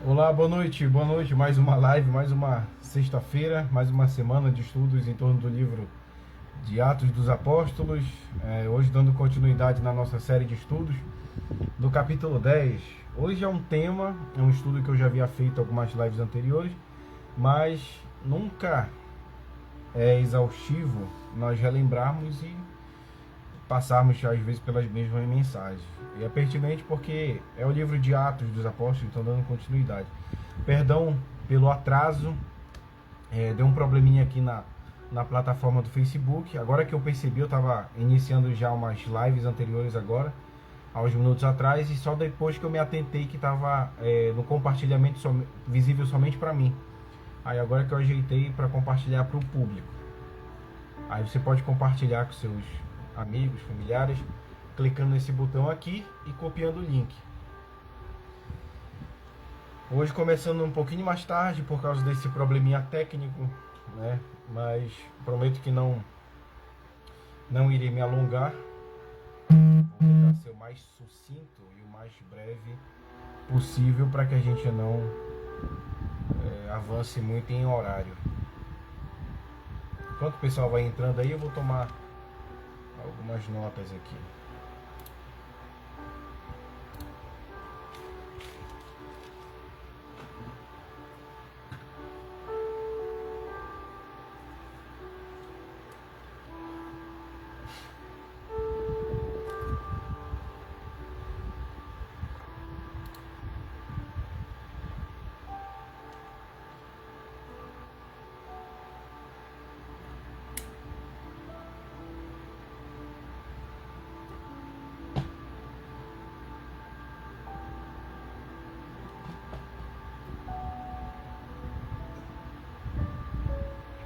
Olá, boa noite, mais uma live, mais uma sexta-feira, mais uma semana de estudos em torno do livro de Atos dos Apóstolos, hoje dando continuidade na nossa série de estudos, do capítulo 10. Hoje é um tema, é um estudo que eu já havia feito algumas lives anteriores, mas nunca é exaustivo nós relembrarmos e passarmos às vezes pelas mesmas mensagens. E é pertinente porque é o livro de Atos dos Apóstolos, então dando continuidade. Perdão pelo atraso, deu um probleminha aqui na plataforma do Facebook. Agora que eu percebi, eu estava iniciando já umas lives anteriores agora, há uns minutos atrás, e só depois que eu me atentei que estava no compartilhamento visível somente para mim. Aí agora que eu ajeitei para compartilhar para o público. Aí você pode compartilhar com seus amigos, familiares, clicando nesse botão aqui e copiando o link. Hoje começando um pouquinho mais tarde por causa desse probleminha técnico, né? Mas prometo que não irei me alongar. Vou tentar ser o mais sucinto e o mais breve possível para que a gente não avance muito em horário. Enquanto o pessoal vai entrando aí, eu vou tomar algumas notas aqui.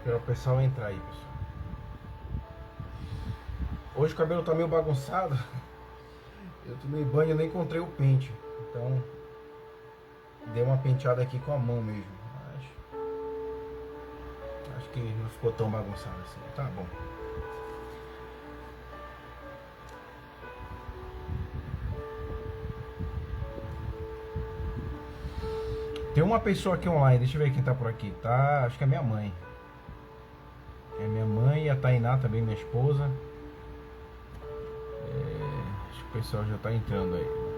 Esperar o pessoal entrar aí, pessoal. Hoje o cabelo tá meio bagunçado. Eu tomei banho e nem encontrei o pente. Então, dei uma penteada aqui com a mão mesmo. Acho que não ficou tão bagunçado assim. Tá bom. Tem uma pessoa aqui online, deixa eu ver quem tá por aqui. Tá, acho que é minha mãe. É minha mãe e a Tainá também, minha esposa. Acho que o pessoal já tá entrando aí.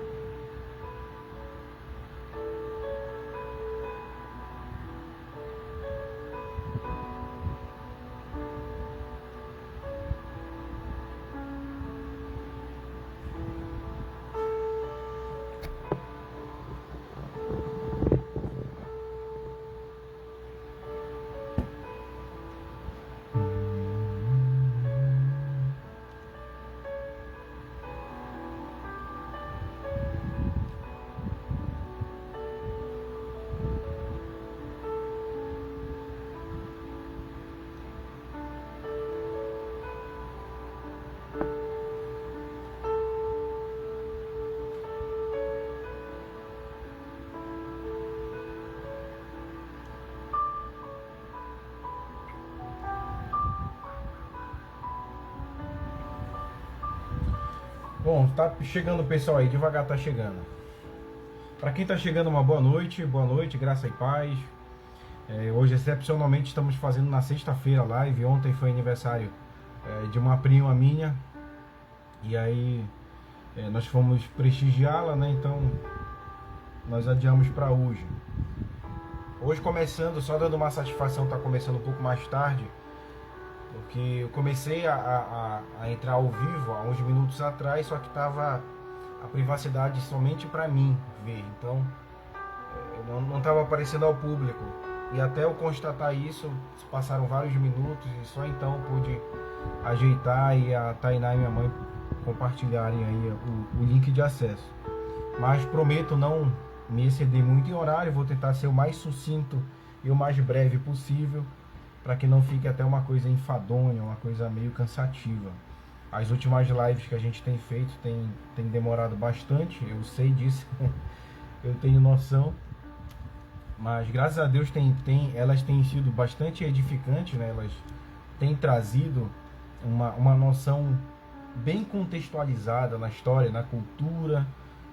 Bom, tá chegando o pessoal aí, devagar tá chegando. Para quem tá chegando, uma boa noite, graça e paz. Hoje, excepcionalmente, estamos fazendo na sexta-feira live. Ontem foi aniversário de uma prima minha. E aí nós fomos prestigiá-la, né? Então nós adiamos para hoje. Hoje começando, só dando uma satisfação, tá começando um pouco mais tarde. Porque eu comecei a entrar ao vivo há uns minutos atrás, só que estava a privacidade somente para mim ver, então não estava aparecendo ao público. E até eu constatar isso, passaram vários minutos e só então pude ajeitar e a Tainá e minha mãe compartilharem aí o link de acesso. Mas prometo não me exceder muito em horário, vou tentar ser o mais sucinto e o mais breve possível, para que não fique até uma coisa enfadonha, uma coisa meio cansativa. As últimas lives que a gente tem feito tem demorado bastante, eu sei disso, eu tenho noção, mas graças a Deus elas têm sido bastante edificantes, né? Elas têm trazido uma noção bem contextualizada na história, na cultura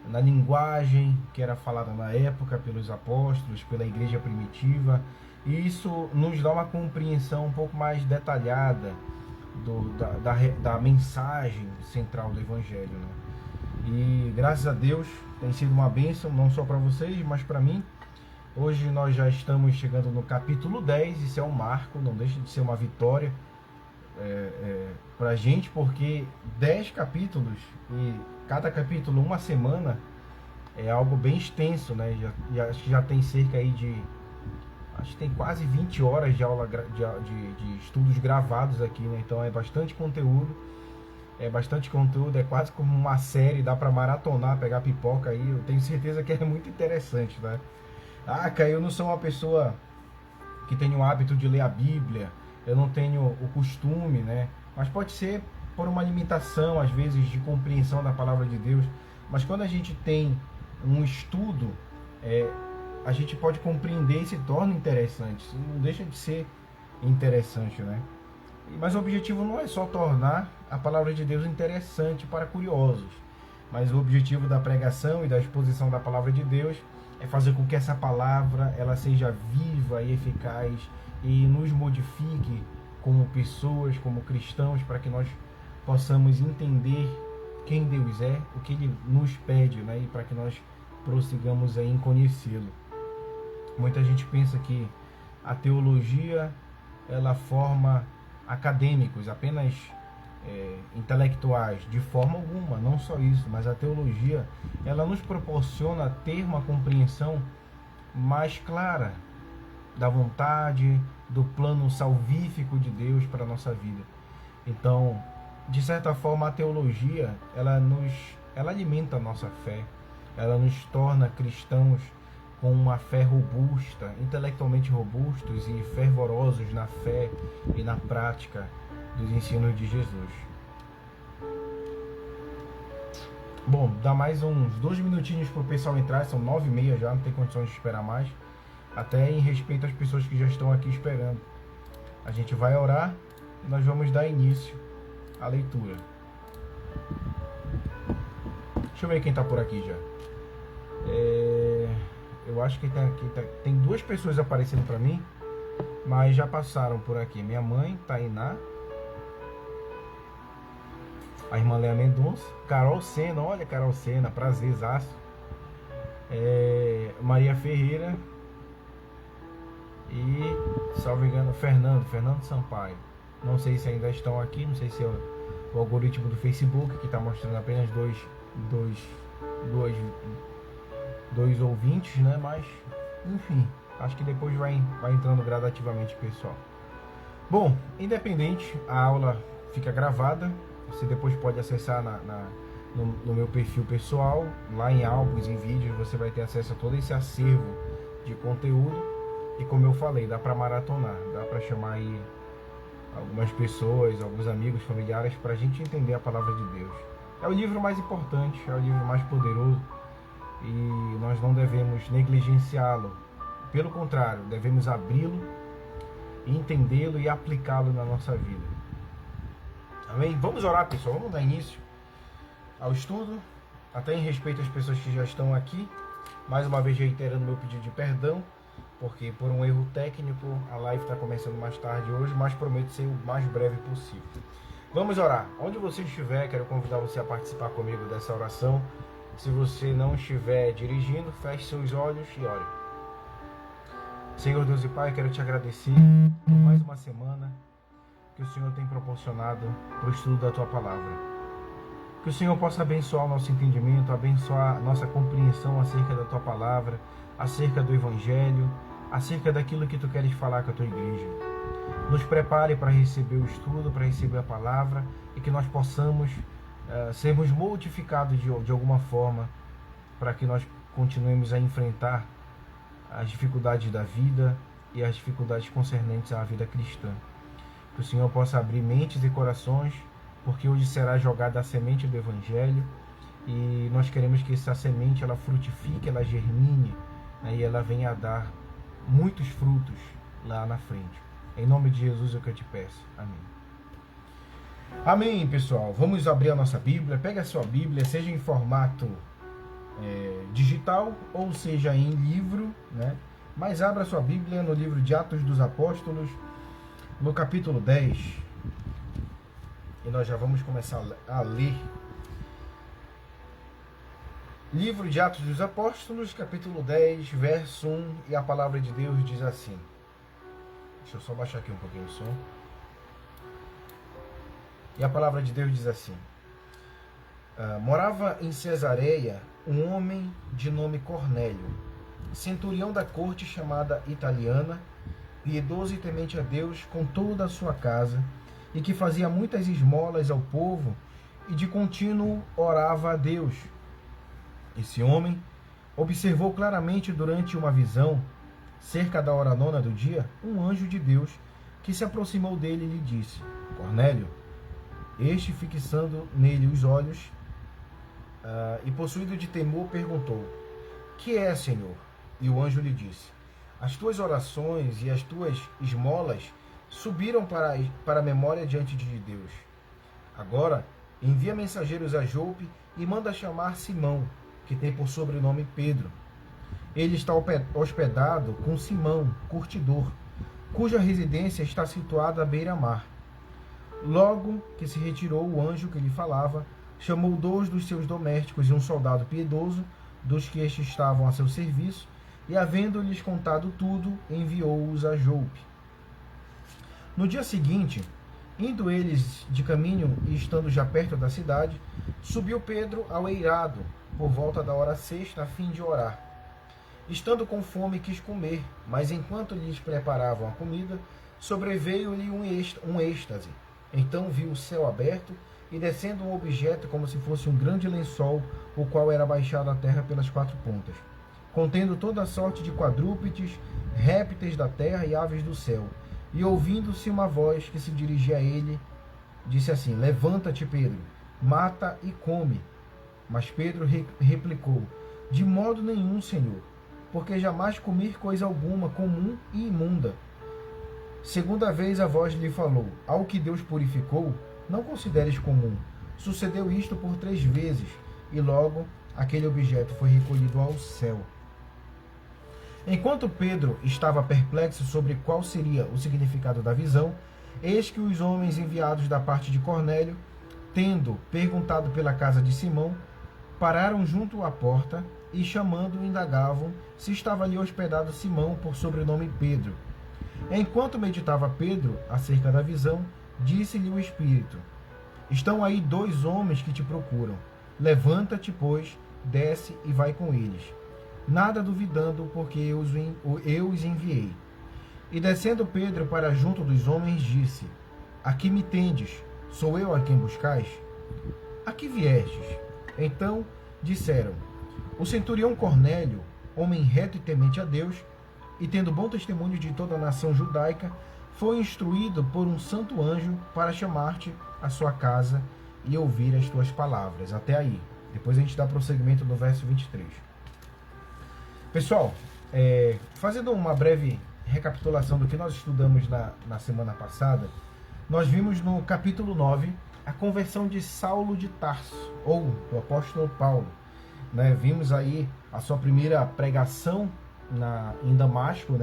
na linguagem que era falada na época pelos apóstolos, pela igreja primitiva, e isso nos dá uma compreensão um pouco mais detalhada da mensagem central do Evangelho, né? E graças a Deus tem sido uma bênção, não só para vocês, mas para mim. Hoje nós já estamos chegando no capítulo 10, isso é um marco, não deixa de ser uma vitória para a gente, porque 10 capítulos e cada capítulo uma semana é algo bem extenso, né? Acho que já tem cerca aí de... Acho que tem quase 20 horas de aula de estudos gravados aqui, né? Então é bastante conteúdo, é quase como uma série, dá para maratonar, pegar pipoca aí, eu tenho certeza que é muito interessante, né? Ah, Caio, eu não sou uma pessoa que tem o hábito de ler a Bíblia, eu não tenho o costume, né? Mas pode ser por uma limitação, às vezes, de compreensão da palavra de Deus. Mas quando a gente tem um estudo, a gente pode compreender e se torna interessante. Isso não deixa de ser interessante, né? Mas o objetivo não é só tornar a palavra de Deus interessante para curiosos, mas o objetivo da pregação e da exposição da palavra de Deus é fazer com que essa palavra ela seja viva e eficaz e nos modifique como pessoas, como cristãos, para que nós possamos entender quem Deus é, o que Ele nos pede, né? E para que nós prossigamos em conhecê-lo. Muita gente pensa que a teologia ela forma acadêmicos, apenas intelectuais, de forma alguma, não só isso, mas a teologia ela nos proporciona ter uma compreensão mais clara da vontade, do plano salvífico de Deus para a nossa vida. Então, de certa forma, a teologia ela alimenta a nossa fé, ela nos torna cristãos com uma fé robusta, intelectualmente robustos e fervorosos na fé e na prática dos ensinos de Jesus. Bom, dá mais uns 2 minutinhos para o pessoal entrar, são 9h30 já, não tem condições de esperar mais. Até em respeito às pessoas que já estão aqui esperando. A gente vai orar e nós vamos dar início à leitura. Deixa eu ver quem está por aqui já. Eu acho que tem 2 pessoas aparecendo para mim, mas já passaram por aqui. Minha mãe, Tainá, a irmã Léa Mendonça, Carol Sena, olha Carol Sena, prazerzaço. Maria Ferreira e, salvo engano, Fernando Sampaio. Não sei se ainda estão aqui, não sei se é o algoritmo do Facebook que está mostrando apenas dois ouvintes, né? Mas, enfim, acho que depois vai entrando gradativamente, pessoal. Bom, independente, a aula fica gravada. Você depois pode acessar no meu perfil pessoal, lá em álbuns, em vídeos, você vai ter acesso a todo esse acervo de conteúdo. E como eu falei, dá para maratonar, dá para chamar aí algumas pessoas, alguns amigos, familiares, para a gente entender a palavra de Deus. É o livro mais importante, é o livro mais poderoso e nós não devemos negligenciá-lo. Pelo contrário, devemos abri-lo, entendê-lo e aplicá-lo na nossa vida. Amém? Vamos orar, pessoal, vamos dar início ao estudo, até em respeito às pessoas que já estão aqui. Mais uma vez reiterando meu pedido de perdão, porque por um erro técnico a live está começando mais tarde hoje, mas prometo ser o mais breve possível. Vamos orar. Onde você estiver, quero convidar você a participar comigo dessa oração. Se você não estiver dirigindo, feche seus olhos e ore. Senhor Deus e Pai, quero te agradecer por mais uma semana que o Senhor tem proporcionado para o estudo da Tua Palavra. Que o Senhor possa abençoar o nosso entendimento, abençoar a nossa compreensão acerca da Tua Palavra, acerca do Evangelho, acerca daquilo que Tu queres falar com a Tua Igreja. Nos prepare para receber o estudo, para receber a Palavra e que nós possamos sermos modificados de alguma forma para que nós continuemos a enfrentar as dificuldades da vida e as dificuldades concernentes à vida cristã. Que o Senhor possa abrir mentes e corações, porque hoje será jogada a semente do Evangelho e nós queremos que essa semente ela frutifique, ela germine, né, e ela venha a dar muitos frutos lá na frente. Em nome de Jesus é o que eu te peço. Amém. Amém, pessoal. Vamos abrir a nossa Bíblia. Pega a sua Bíblia, seja em formato digital, ou seja, em livro, né? Mas abra sua Bíblia no livro de Atos dos Apóstolos, no capítulo 10, e nós já vamos começar a ler. Livro de Atos dos Apóstolos, capítulo 10, verso 1, e a palavra de Deus diz assim. Deixa eu só baixar aqui um pouquinho o som. E a palavra de Deus diz assim: morava em Cesareia um homem de nome Cornélio, centurião da corte chamada Italiana, piedoso e temente a Deus com toda a sua casa, e que fazia muitas esmolas ao povo, e de contínuo orava a Deus. Esse homem observou claramente durante uma visão, cerca da hora 9 do dia, um anjo de Deus que se aproximou dele e lhe disse: Cornélio. Este, fixando nele os olhos e possuído de temor, perguntou: Que é, Senhor? E o anjo lhe disse: As tuas orações e as tuas esmolas subiram para a memória diante de Deus. Agora envia mensageiros a Jope e manda chamar Simão, que tem por sobrenome Pedro. Ele está hospedado com Simão, curtidor, cuja residência está situada à beira-mar. Logo que se retirou o anjo que lhe falava, chamou 2 dos seus domésticos e um soldado piedoso, dos que estes estavam a seu serviço, e, havendo-lhes contado tudo, enviou-os a Jope. No dia seguinte, indo eles de caminho e estando já perto da cidade, subiu Pedro ao eirado, por volta da hora 6, a fim de orar. Estando com fome, quis comer, mas enquanto lhes preparavam a comida, sobreveio-lhe um êxtase. Então viu o céu aberto e descendo um objeto como se fosse um grande lençol, o qual era baixado à terra pelas 4 pontas, contendo toda a sorte de quadrúpedes, répteis da terra e aves do céu. E ouvindo-se uma voz que se dirigia a ele, disse assim: Levanta-te, Pedro, mata e come. Mas Pedro replicou: De modo nenhum, Senhor, porque jamais comi coisa alguma comum e imunda. Segunda vez a voz lhe falou: Ao que Deus purificou, não consideres comum. Sucedeu isto por 3 vezes, e logo aquele objeto foi recolhido ao céu. Enquanto Pedro estava perplexo sobre qual seria o significado da visão, eis que os homens enviados da parte de Cornélio, tendo perguntado pela casa de Simão, pararam junto à porta e, chamando, indagavam se estava ali hospedado Simão, por sobrenome Pedro. Enquanto meditava Pedro acerca da visão, disse-lhe o Espírito: Estão aí 2 homens que te procuram. Levanta-te, pois, desce e vai com eles. Nada duvidando, porque eu os enviei. E descendo Pedro para junto dos homens, disse: Aqui me tendes, sou eu a quem buscais? A que viestes? Então disseram: O centurião Cornélio, homem reto e temente a Deus, e tendo bom testemunho de toda a nação judaica, foi instruído por um santo anjo para chamar-te à sua casa e ouvir as tuas palavras. Até aí. Depois a gente dá prosseguimento no verso 23. Pessoal, fazendo uma breve recapitulação do que nós estudamos na semana passada, nós vimos no capítulo 9 a conversão de Saulo de Tarso, ou do apóstolo Paulo. Vimos aí a sua primeira pregação em Damasco,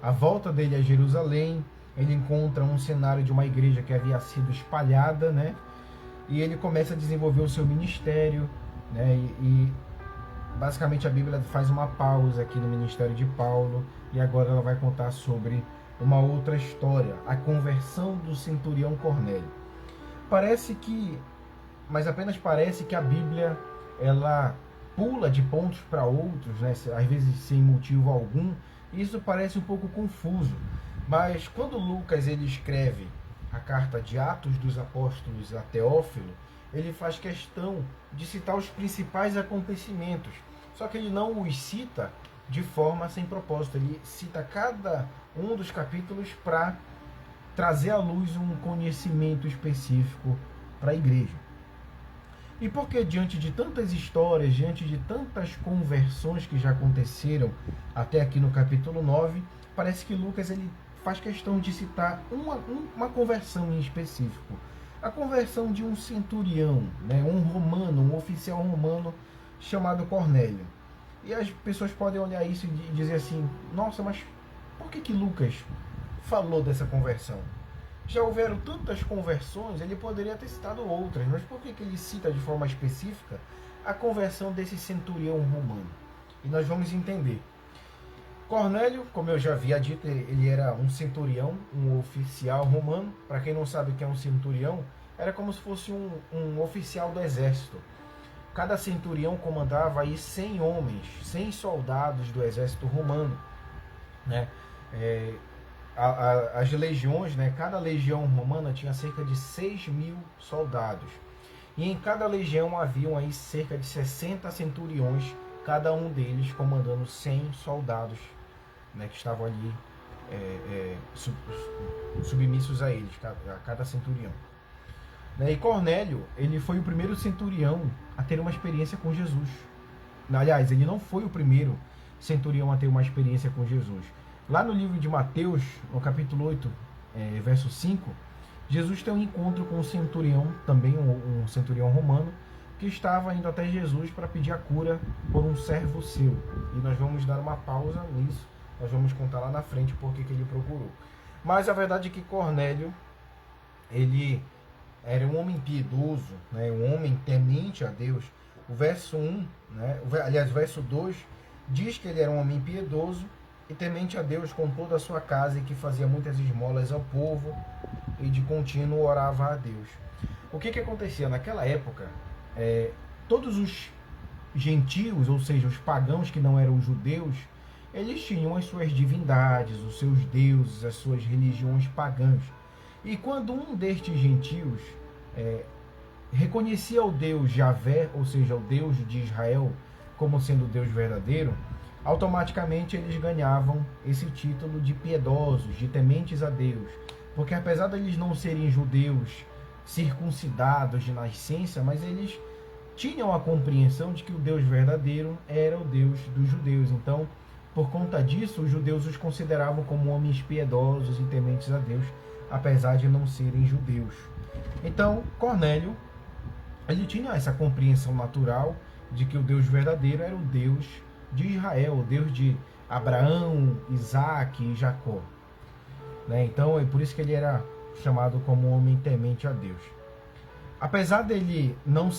a volta dele a Jerusalém. Ele encontra um cenário de uma igreja que havia sido espalhada, e ele começa a desenvolver o seu ministério, e basicamente a Bíblia faz uma pausa aqui no ministério de Paulo, e agora ela vai contar sobre uma outra história, a conversão do centurião Cornélio. Mas apenas parece que a Bíblia, ela pula de pontos para outros, às vezes sem motivo algum. Isso parece um pouco confuso, mas quando Lucas ele escreve a carta de Atos dos Apóstolos a Teófilo, ele faz questão de citar os principais acontecimentos, só que ele não os cita de forma sem propósito. Ele cita cada um dos capítulos para trazer à luz um conhecimento específico para a igreja. E porque diante de tantas histórias, diante de tantas conversões que já aconteceram até aqui no capítulo 9, parece que Lucas ele faz questão de citar uma conversão em específico. A conversão de um centurião, um romano, um oficial romano, chamado Cornélio. E as pessoas podem olhar isso e dizer assim, nossa, mas por que Lucas falou dessa conversão? Já houveram tantas conversões, ele poderia ter citado outras, mas por que ele cita de forma específica a conversão desse centurião romano? E nós vamos entender. Cornélio, como eu já havia dito, ele era um centurião, um oficial romano. Para quem não sabe o que é um centurião, era como se fosse um oficial do exército. Cada centurião comandava aí 100 homens, 100 soldados do exército romano, né? As legiões, né? Cada legião romana tinha cerca de 6.000 soldados. E em cada legião haviam aí cerca de 60 centuriões, cada um deles comandando 100 soldados, né, que estavam ali submissos a eles, a cada centurião. E Cornélio, ele foi o primeiro centurião a ter uma experiência com Jesus. Aliás, ele não foi o primeiro centurião a ter uma experiência com Jesus. Lá no livro de Mateus, no capítulo 8, verso 5, Jesus tem um encontro com um centurião, também um centurião romano, que estava indo até Jesus para pedir a cura por um servo seu. E nós vamos dar uma pausa nisso, nós vamos contar lá na frente porque que ele procurou. Mas a verdade é que Cornélio, ele era um homem piedoso, né, um homem temente a Deus. O verso 1, né, aliás, o verso 2, diz que ele era um homem piedoso e temente a Deus com toda a sua casa e que fazia muitas esmolas ao povo e de contínuo orava a Deus. O que acontecia? Naquela época, todos os gentios, ou seja, os pagãos que não eram judeus, eles tinham as suas divindades, os seus deuses, as suas religiões pagãs. E quando um destes gentios reconhecia o Deus Javé, ou seja, o Deus de Israel, como sendo o Deus verdadeiro, automaticamente eles ganhavam esse título de piedosos, de tementes a Deus. Porque apesar de eles não serem judeus circuncidados de nascença, mas eles tinham a compreensão de que o Deus verdadeiro era o Deus dos judeus. Então, por conta disso, os judeus os consideravam como homens piedosos e tementes a Deus, apesar de não serem judeus. Então, Cornélio, ele tinha essa compreensão natural de que o Deus verdadeiro era o Deus de Israel, o Deus de Abraão, Isaac e Jacó. Então, é por isso que ele era chamado como um homem temente a Deus. Apesar dele não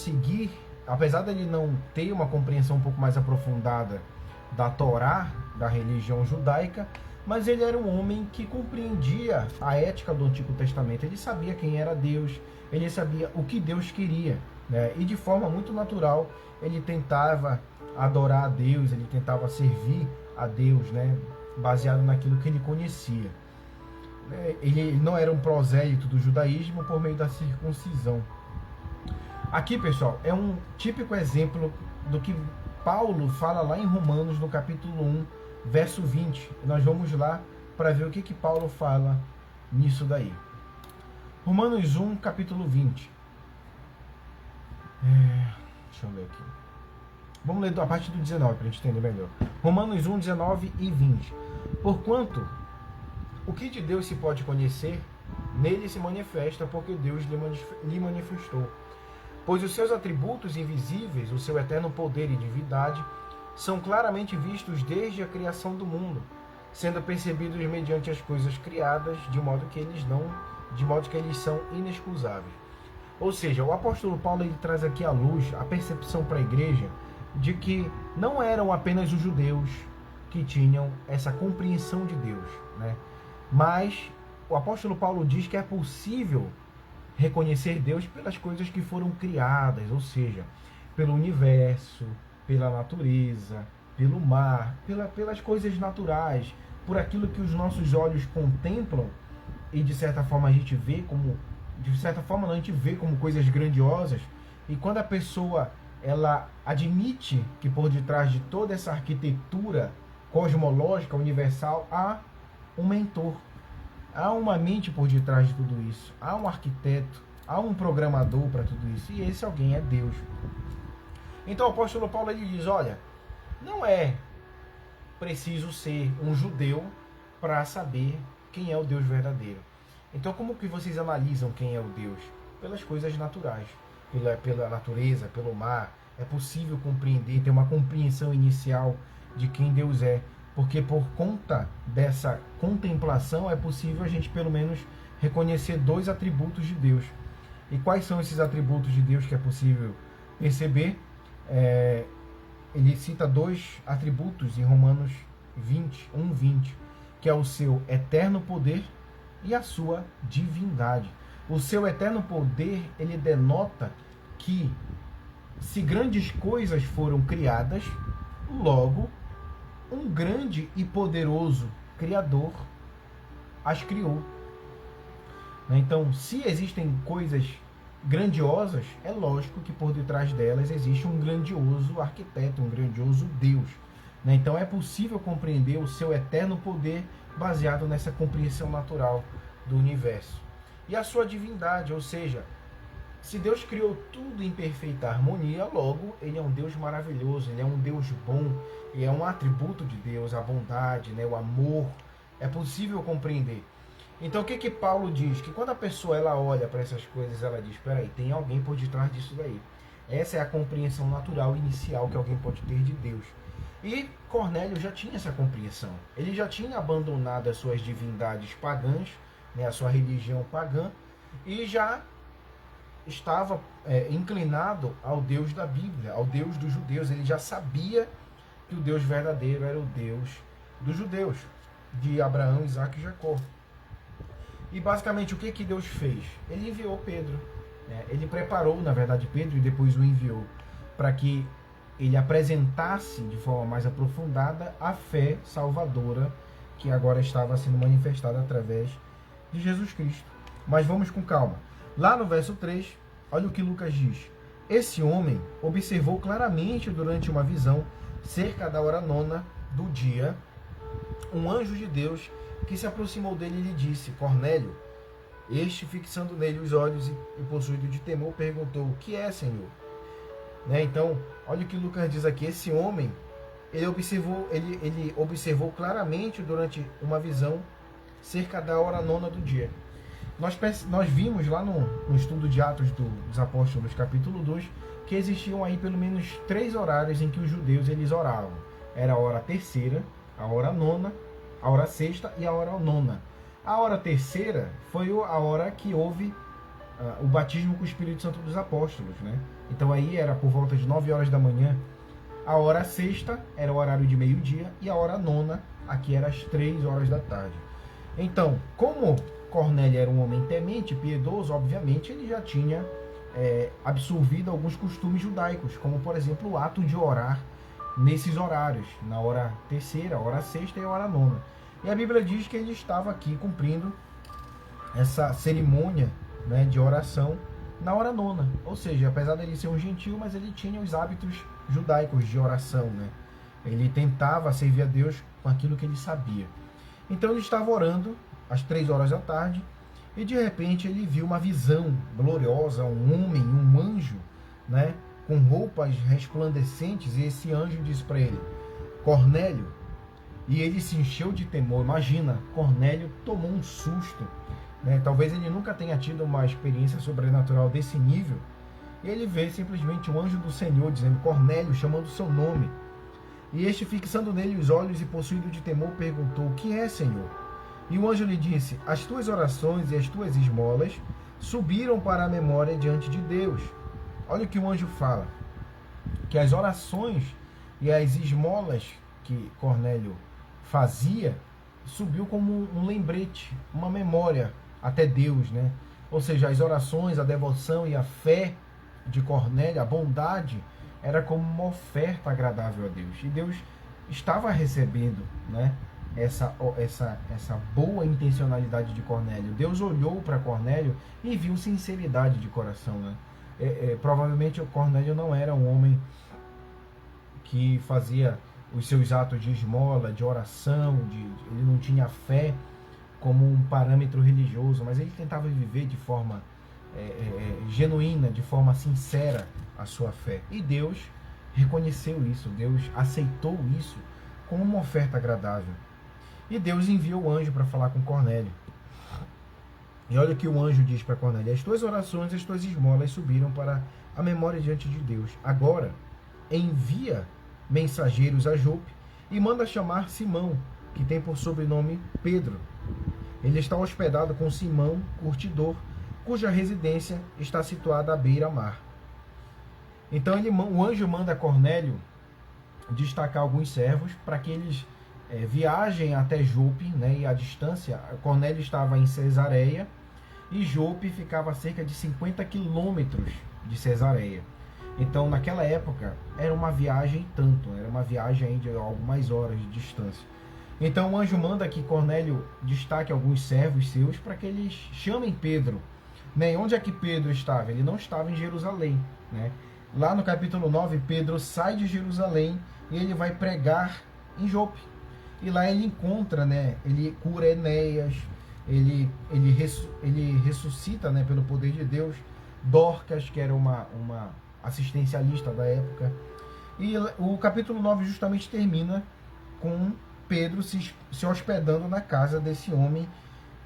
ter uma compreensão um pouco mais aprofundada da Torá, da religião judaica, mas ele era um homem que compreendia a ética do Antigo Testamento. Ele sabia quem era Deus, ele sabia o que Deus queria, né? E de forma muito natural ele tentava adorar a Deus, ele tentava servir a Deus, né? Baseado naquilo que ele conhecia. Ele não era um prosélito do judaísmo por meio da circuncisão. Aqui, pessoal, é um típico exemplo do que Paulo fala lá em Romanos, no capítulo 1, verso 20. Nós vamos lá para ver o que Paulo fala nisso daí. Romanos 1, capítulo 20. Deixa eu ler aqui. Vamos ler a partir do 19 para a gente entender melhor. Romanos 1, 19 e 20. Porquanto o que de Deus se pode conhecer, nele se manifesta, porque Deus lhe manifestou. Pois os seus atributos invisíveis, o seu eterno poder e divindade, são claramente vistos desde a criação do mundo, sendo percebidos mediante as coisas criadas, de modo que eles são inexcusáveis. Ou seja, o apóstolo Paulo ele traz aqui à luz a percepção para a igreja de que não eram apenas os judeus que tinham essa compreensão de Deus, né? Mas o apóstolo Paulo diz que é possível reconhecer Deus pelas coisas que foram criadas, ou seja, pelo universo, pela natureza, pelo mar, pelas coisas naturais, por aquilo que os nossos olhos contemplam e de certa forma a gente vê como, a gente vê como coisas grandiosas. E quando a pessoa ela admite que por detrás de toda essa arquitetura cosmológica universal há um mentor, há uma mente por detrás de tudo isso, há um arquiteto, há um programador para tudo isso, e esse alguém é Deus. Então o apóstolo Paulo ele diz, olha, não é preciso ser um judeu para saber quem é o Deus verdadeiro. Então como que vocês analisam quem é o Deus? Pelas coisas naturais, pela natureza, pelo mar, é possível compreender, ter uma compreensão inicial de quem Deus é, porque por conta dessa contemplação é possível a gente pelo menos reconhecer 2 atributos de Deus. E quais são esses atributos de Deus que é possível perceber? Ele cita 2 atributos em Romanos 20, que é o seu eterno poder e a sua divindade. O seu eterno poder, ele denota que se grandes coisas foram criadas, logo um grande e poderoso Criador as criou. Então, se existem coisas grandiosas, é lógico que por detrás delas existe um grandioso arquiteto, um grandioso Deus. Então é possível compreender o seu eterno poder baseado nessa compreensão natural do universo. E a sua divindade, ou seja, se Deus criou tudo em perfeita harmonia, logo ele é um Deus maravilhoso, ele é um Deus bom, e é um atributo de Deus, a bondade, o amor. É possível compreender. Então o que Paulo diz? Que quando a pessoa ela olha para essas coisas, ela diz, peraí, tem alguém por detrás disso daí. Essa é a compreensão natural inicial que alguém pode ter de Deus. E Cornélio já tinha essa compreensão. Ele já tinha abandonado as suas divindades pagãs, a sua religião pagã, e já estava inclinado ao Deus da Bíblia, ao Deus dos judeus. Ele já sabia que o Deus verdadeiro era o Deus dos judeus, de Abraão, Isaac e Jacó. E basicamente o que Deus fez? Ele enviou Pedro. Ele preparou, na verdade, Pedro e depois o enviou para que ele apresentasse de forma mais aprofundada a fé salvadora que agora estava sendo manifestada através de Jesus Cristo. Mas vamos com calma. Lá no verso 3, olha o que Lucas diz. Esse homem observou claramente durante uma visão, cerca da hora 9 do dia, um anjo de Deus que se aproximou dele e lhe disse, Cornélio. Este, fixando nele os olhos e possuído de temor, perguntou, o que é, Senhor? Então, olha o que Lucas diz aqui. Esse homem, ele observou claramente durante uma visão, cerca da hora 9 do dia. Nós vimos lá no estudo de Atos dos Apóstolos, capítulo 2, que existiam aí pelo menos 3 horários em que os judeus eles oravam. Era a hora terceira, a hora 9, a hora 6ª e a hora 9. A hora terceira foi a hora que houve o batismo com o Espírito Santo dos apóstolos, Então aí era por volta de 9 horas da manhã. A hora 6ª era o horário de meio-dia e a hora 9 aqui era às 3 horas da tarde. Então, como Cornélio era um homem temente, piedoso, obviamente ele já tinha absorvido alguns costumes judaicos, como por exemplo o ato de orar nesses horários, na hora terceira, a hora 6ª e a hora 9. E a Bíblia diz que ele estava aqui cumprindo essa cerimônia de oração na hora 9. Ou seja, apesar dele ser um gentil, mas ele tinha os hábitos judaicos de oração. Ele tentava servir a Deus com aquilo que ele sabia. Então ele estava orando às 3 horas da tarde e de repente ele viu uma visão gloriosa, um homem, um anjo, com roupas resplandecentes, e esse anjo disse para ele, Cornélio, e ele se encheu de temor. Imagina, Cornélio tomou um susto, talvez ele nunca tenha tido uma experiência sobrenatural desse nível, e ele vê simplesmente o anjo do Senhor dizendo, Cornélio, chamando o seu nome, e este, fixando nele os olhos e possuído de temor, perguntou, o que é, Senhor? E o anjo lhe disse, as tuas orações e as tuas esmolas subiram para a memória diante de Deus. Olha o que o anjo fala, que as orações e as esmolas que Cornélio fazia, subiu como um lembrete, uma memória até Deus, Ou seja, as orações, a devoção e a fé de Cornélio, a bondade, era como uma oferta agradável a Deus. E Deus estava recebendo, essa boa intencionalidade de Cornélio. Deus olhou para Cornélio e viu sinceridade de coração, provavelmente o Cornélio não era um homem que fazia os seus atos de esmola, de oração, ele não tinha fé como um parâmetro religioso, mas ele tentava viver de forma genuína, de forma sincera a sua fé. E Deus reconheceu isso, Deus aceitou isso como uma oferta agradável. E Deus enviou o anjo para falar com Cornélio. E olha o que o anjo diz para Cornélio, as tuas orações e as tuas esmolas subiram para a memória diante de Deus. Agora, envia mensageiros a Jope e manda chamar Simão, que tem por sobrenome Pedro. Ele está hospedado com Simão, curtidor, cuja residência está situada à beira-mar. Então o anjo manda Cornélio destacar alguns servos para que eles viajem até Jope, né? E a distância, Cornélio estava em Cesareia e Jope ficava a cerca de 50 quilômetros de Cesareia. Então, naquela época, era uma viagem era uma viagem de algumas horas de distância. Então, o anjo manda que Cornélio destaque alguns servos seus para que eles chamem Pedro. Né? E onde é que Pedro estava? Ele não estava em Jerusalém. Né? Lá no capítulo 9, Pedro sai de Jerusalém e ele vai pregar em Jope. E lá ele encontra, né? Ele cura Enéas, ele ressuscita, né, pelo poder de Deus, Dorcas, que era uma assistencialista da época. E o capítulo 9 justamente termina com Pedro se hospedando na casa desse homem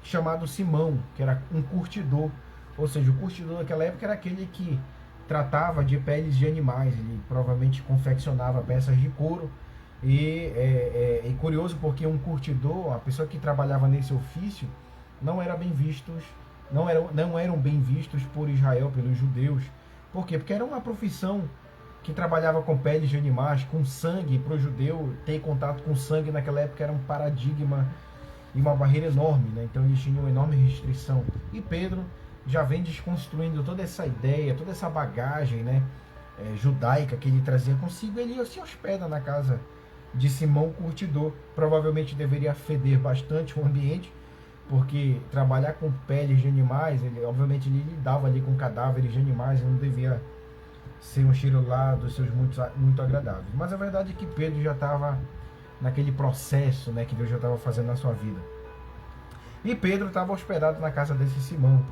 chamado Simão, que era um curtidor. Ou seja, o curtidor naquela época era aquele que tratava de peles de animais. Ele provavelmente confeccionava peças de couro. E curioso porque um curtidor, a pessoa que trabalhava nesse ofício, não eram bem vistos por Israel, pelos judeus. Por quê? Porque era uma profissão que trabalhava com peles de animais, com sangue. Para o judeu ter contato com sangue naquela época era um paradigma e uma barreira enorme, né? Então eles tinham uma enorme restrição. E Pedro já vem desconstruindo toda essa ideia, toda essa bagagem, né, judaica que ele trazia consigo. Ele se hospeda na casa de Simão Curtidor. Provavelmente deveria feder bastante o ambiente, porque trabalhar com peles de animais, obviamente ele lidava ali com cadáveres de animais, e não devia ser um cheiro lá dos seus muito agradáveis. Mas a verdade é que Pedro já estava naquele processo, né, que Deus já estava fazendo na sua vida. E Pedro estava hospedado na casa desse Simão.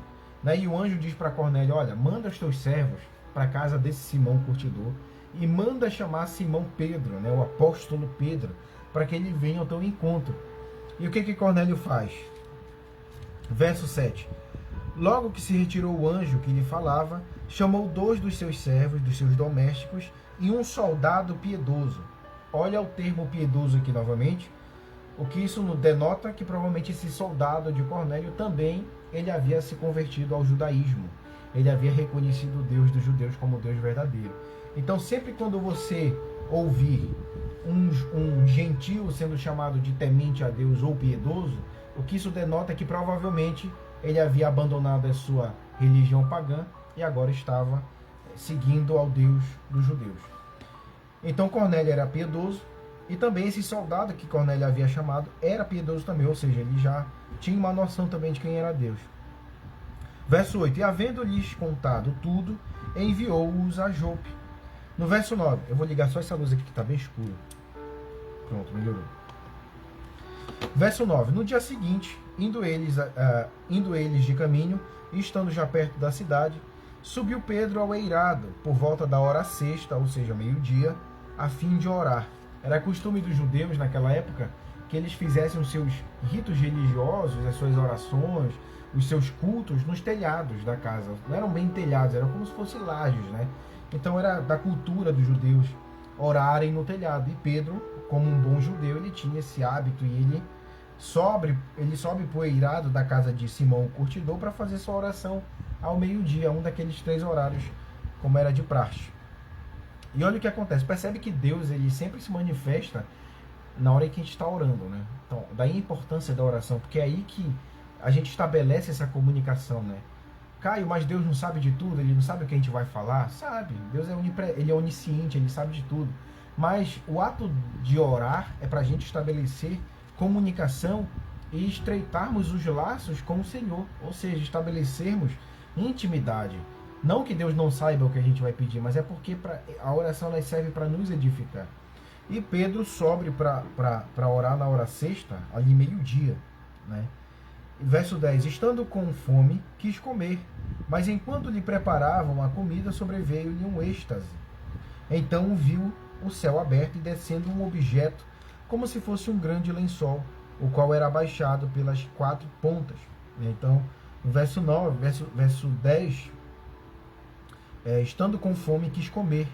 Né, e o anjo diz para Cornélio: olha, manda os teus servos para a casa desse Simão Curtidor e manda chamar Simão Pedro, né, o apóstolo Pedro, para que ele venha ao teu encontro. E o que Cornélio faz? Verso 7. Logo que se retirou o anjo que lhe falava, chamou 2 dos seus servos, dos seus domésticos, e um soldado piedoso. Olha o termo piedoso aqui novamente. O que isso denota que provavelmente esse soldado de Cornélio também ele havia se convertido ao judaísmo. Ele havia reconhecido o Deus dos judeus como Deus verdadeiro. Então, sempre quando você ouvir um gentio sendo chamado de temente a Deus ou piedoso, o que isso denota é que provavelmente ele havia abandonado a sua religião pagã e agora estava seguindo ao Deus dos judeus. Então Cornélio era piedoso, e também esse soldado que Cornélio havia chamado era piedoso também, ou seja, ele já tinha uma noção também de quem era Deus. Verso 8. E havendo-lhes contado tudo, enviou-os a Jope. No verso 9, eu vou ligar só essa luz aqui que está bem escura. Pronto, melhorou. Verso 9. No dia seguinte, indo eles de caminho, e estando já perto da cidade, subiu Pedro ao eirado, por volta da hora sexta, ou seja, meio-dia, a fim de orar. Era costume dos judeus naquela época que eles fizessem os seus ritos religiosos, as suas orações, os seus cultos nos telhados da casa. Não eram bem telhados, eram como se fossem lajes, né? Então era da cultura dos judeus orarem no telhado. E Pedro, como um bom judeu, ele tinha esse hábito, e ele sobe para o eirado da casa de Simão o Curtidor para fazer sua oração ao meio-dia, um daqueles 3 horários, como era de praxe. E olha o que acontece, percebe que Deus ele sempre se manifesta na hora em que a gente está orando, né? Então, daí a importância da oração, porque é aí que a gente estabelece essa comunicação, né? Caio, mas Deus não sabe de tudo, ele não sabe o que a gente vai falar? Sabe, Deus ele é onisciente, ele sabe de tudo. Mas o ato de orar é para a gente estabelecer comunicação e estreitarmos os laços com o Senhor, ou seja, estabelecermos intimidade. Não que Deus não saiba o que a gente vai pedir, mas é porque a oração ela serve para nos edificar. E Pedro sobe para orar na hora sexta, ali meio-dia, né? Verso 10. Estando com fome, quis comer, mas enquanto lhe preparavam a comida, sobreveio-lhe um êxtase. Então viu o céu aberto e descendo um objeto, como se fosse um grande lençol, o qual era abaixado pelas 4 pontas. Então, no verso 9, verso 10, estando com fome, quis comer,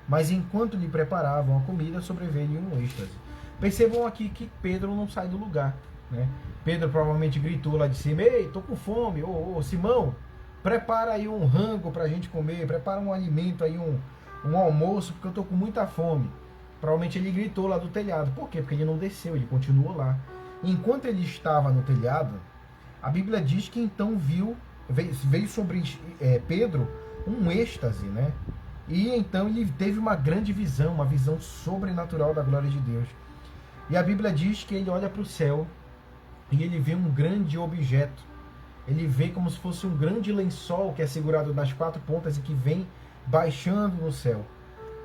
mas enquanto lhe preparavam a comida, sobreveio um êxtase. Percebam aqui que Pedro não sai do lugar, né? Pedro provavelmente gritou lá de cima: ei, tô com fome, ô Simão, prepara aí um rango pra gente comer, prepara um alimento aí, um almoço, porque eu tô com muita fome. Provavelmente ele gritou lá do telhado. Por quê? Porque ele não desceu, ele continuou lá. Enquanto ele estava no telhado, a Bíblia diz que então veio sobre Pedro um êxtase, né? E então ele teve uma grande visão, uma visão sobrenatural da glória de Deus. E a Bíblia diz que ele olha para o céu e ele vê um grande objeto. Ele vê como se fosse um grande lençol que é segurado nas 4 pontas e que vem baixando no céu.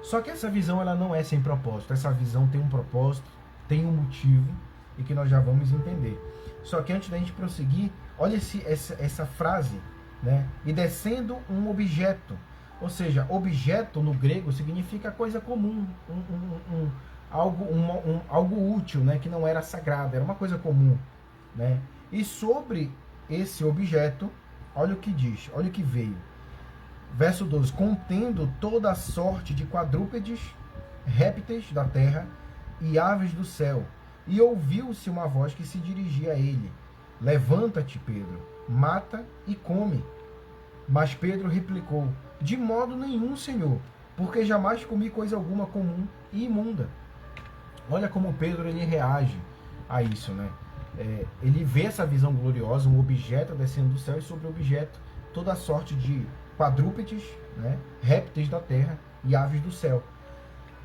Só que essa visão ela não é sem propósito. Essa visão tem um propósito, tem um motivo e que nós já vamos entender. Só que antes da gente prosseguir, olha essa frase, né? E descendo um objeto. Ou seja, objeto no grego significa coisa comum, algo útil, né? Que não era sagrado, era uma coisa comum, né? E sobre esse objeto, olha o que diz, olha o que veio. Verso 12: contendo toda a sorte de quadrúpedes, répteis da terra e aves do céu. E ouviu-se uma voz que se dirigia a ele: levanta-te, Pedro, mata e come. Mas Pedro replicou: de modo nenhum, Senhor, porque jamais comi coisa alguma comum e imunda. Olha como Pedro ele reage a isso, né? Ele vê essa visão gloriosa, um objeto descendo do céu, e sobre o objeto toda a sorte de quadrúpedes, né, répteis da terra e aves do céu.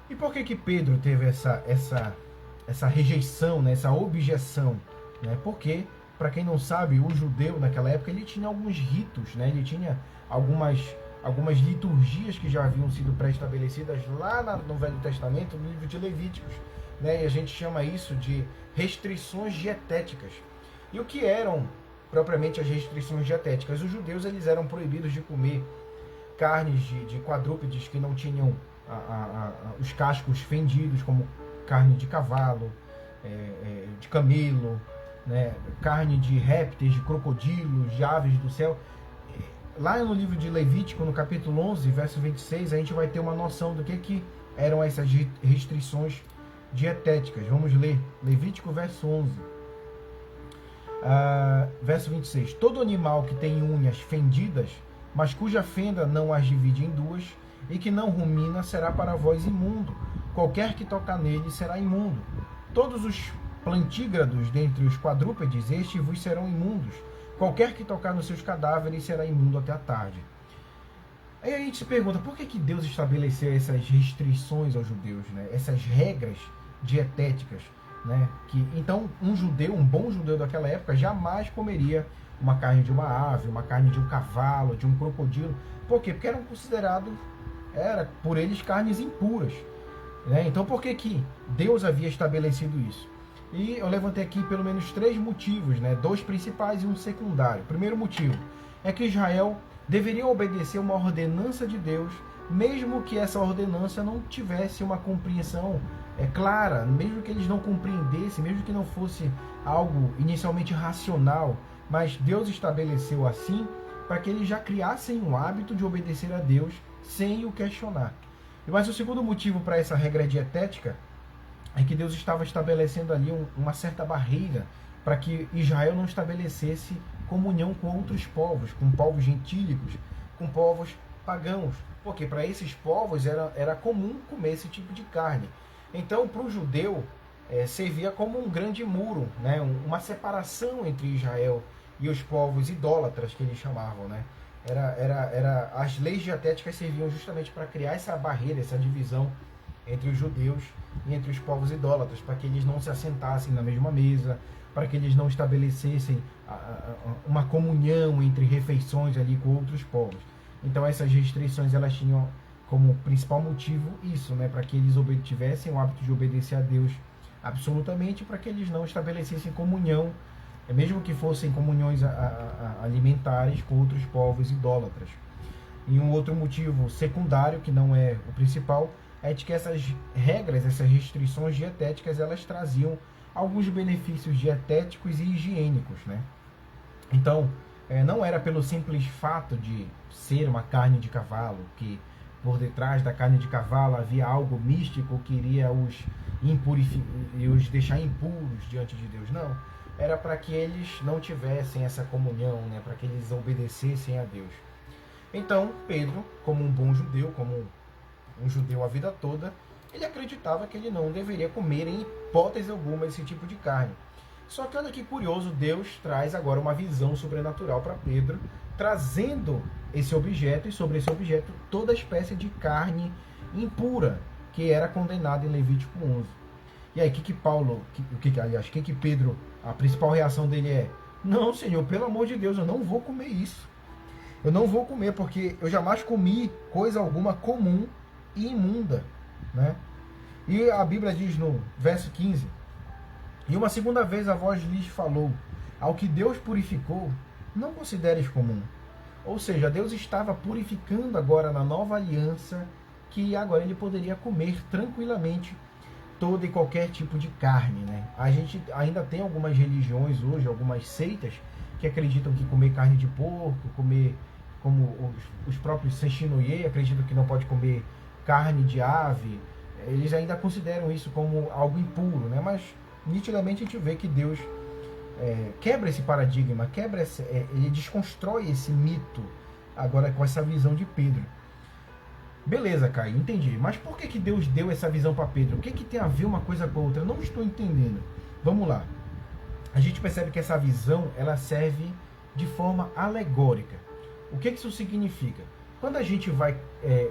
E por que Pedro teve essa rejeição, né, essa objeção? Né? Porque, para quem não sabe, o judeu naquela época ele tinha alguns ritos, né? Ele tinha algumas liturgias que já haviam sido pré-estabelecidas lá no Velho Testamento, no livro de Levíticos, né? E a gente chama isso de restrições dietéticas. E o que eram propriamente as restrições dietéticas? Os judeus eles eram proibidos de comer carnes de quadrúpedes que não tinham os cascos fendidos, como carne de cavalo, de camelo, né? Carne de répteis, de crocodilos, de aves do céu. Lá no livro de Levítico, no capítulo 11, verso 26, a gente vai ter uma noção do que eram essas restrições dietéticas. Vamos ler Levítico, verso 11. Verso 26. Todo animal que tem unhas fendidas, mas cuja fenda não as divide em duas, e que não rumina, será para vós imundo. Qualquer que tocar nele será imundo. Todos os plantígrados dentre os quadrúpedes, estes vos serão imundos. Qualquer que tocar nos seus cadáveres será imundo até a tarde. Aí a gente se pergunta, por que Deus estabeleceu essas restrições aos judeus, né? Essas regras dietéticas, né? Então, um bom judeu daquela época jamais comeria uma carne de uma ave, uma carne de um cavalo, de um crocodilo. Por quê? Porque eram considerados, por eles, carnes impuras, né? Então, por que Deus havia estabelecido isso? E eu levantei aqui pelo menos 3 motivos, né? 2 principais e um secundário. O primeiro motivo é que Israel deveria obedecer uma ordenança de Deus, mesmo que essa ordenança não tivesse uma compreensão clara, mesmo que eles não compreendessem, mesmo que não fosse algo inicialmente racional, mas Deus estabeleceu assim para que eles já criassem um hábito de obedecer a Deus sem o questionar. Mas o segundo motivo para essa regra dietética é que Deus estava estabelecendo ali uma certa barreira para que Israel não estabelecesse comunhão com outros povos, com povos gentílicos, com povos pagãos. Porque para esses povos era comum comer esse tipo de carne. Então, para o judeu, servia como um grande muro, né? Uma separação entre Israel e os povos idólatras, que eles chamavam, né? As leis dietéticas serviam justamente para criar essa barreira, essa divisão entre os judeus e entre os povos idólatras, para que eles não se assentassem na mesma mesa, para que eles não estabelecessem uma comunhão entre refeições ali com outros povos. Então essas restrições elas tinham como principal motivo isso, né, para que eles tivessem o hábito de obedecer a Deus absolutamente, para que eles não estabelecessem comunhão, mesmo que fossem comunhões alimentares com outros povos idólatras. E um outro motivo secundário, que não é o principal, é de que essas regras, essas restrições dietéticas, elas traziam alguns benefícios dietéticos e higiênicos, né? Então, não era pelo simples fato de ser uma carne de cavalo, que por detrás da carne de cavalo havia algo místico que iria os deixar impuros diante de Deus. Não, era para que eles não tivessem essa comunhão, né? Para que eles obedecessem a Deus. Então, Pedro, como um bom judeu, como um judeu a vida toda, ele acreditava que ele não deveria comer em hipótese alguma esse tipo de carne. Só que olha que curioso, Deus traz agora uma visão sobrenatural para Pedro, trazendo esse objeto, e sobre esse objeto toda espécie de carne impura, que era condenada em Levítico 11. E aí, que Pedro, a principal reação dele é: não, Senhor, pelo amor de Deus, eu não vou comer isso. Eu não vou comer, porque eu jamais comi coisa alguma comum e imunda, né? E a Bíblia diz no verso 15: e uma segunda vez a voz lhes falou: ao que Deus purificou, não consideres comum. Ou seja, Deus estava purificando agora na nova aliança, que agora ele poderia comer tranquilamente todo e qualquer tipo de carne, né? A gente ainda tem algumas religiões hoje, algumas seitas, que acreditam que comer carne de porco, comer, como os próprios Senshinoye acreditam que não pode comer carne de ave, eles ainda consideram isso como algo impuro, né? Mas nitidamente a gente vê que Deus quebra esse paradigma, ele desconstrói esse mito agora com essa visão de Pedro. Beleza, Caio, entendi. Mas por que Deus deu essa visão para Pedro? O que tem a ver uma coisa com a outra? Não estou entendendo. Vamos lá. A gente percebe que essa visão ela serve de forma alegórica. O que isso significa? Quando a gente vai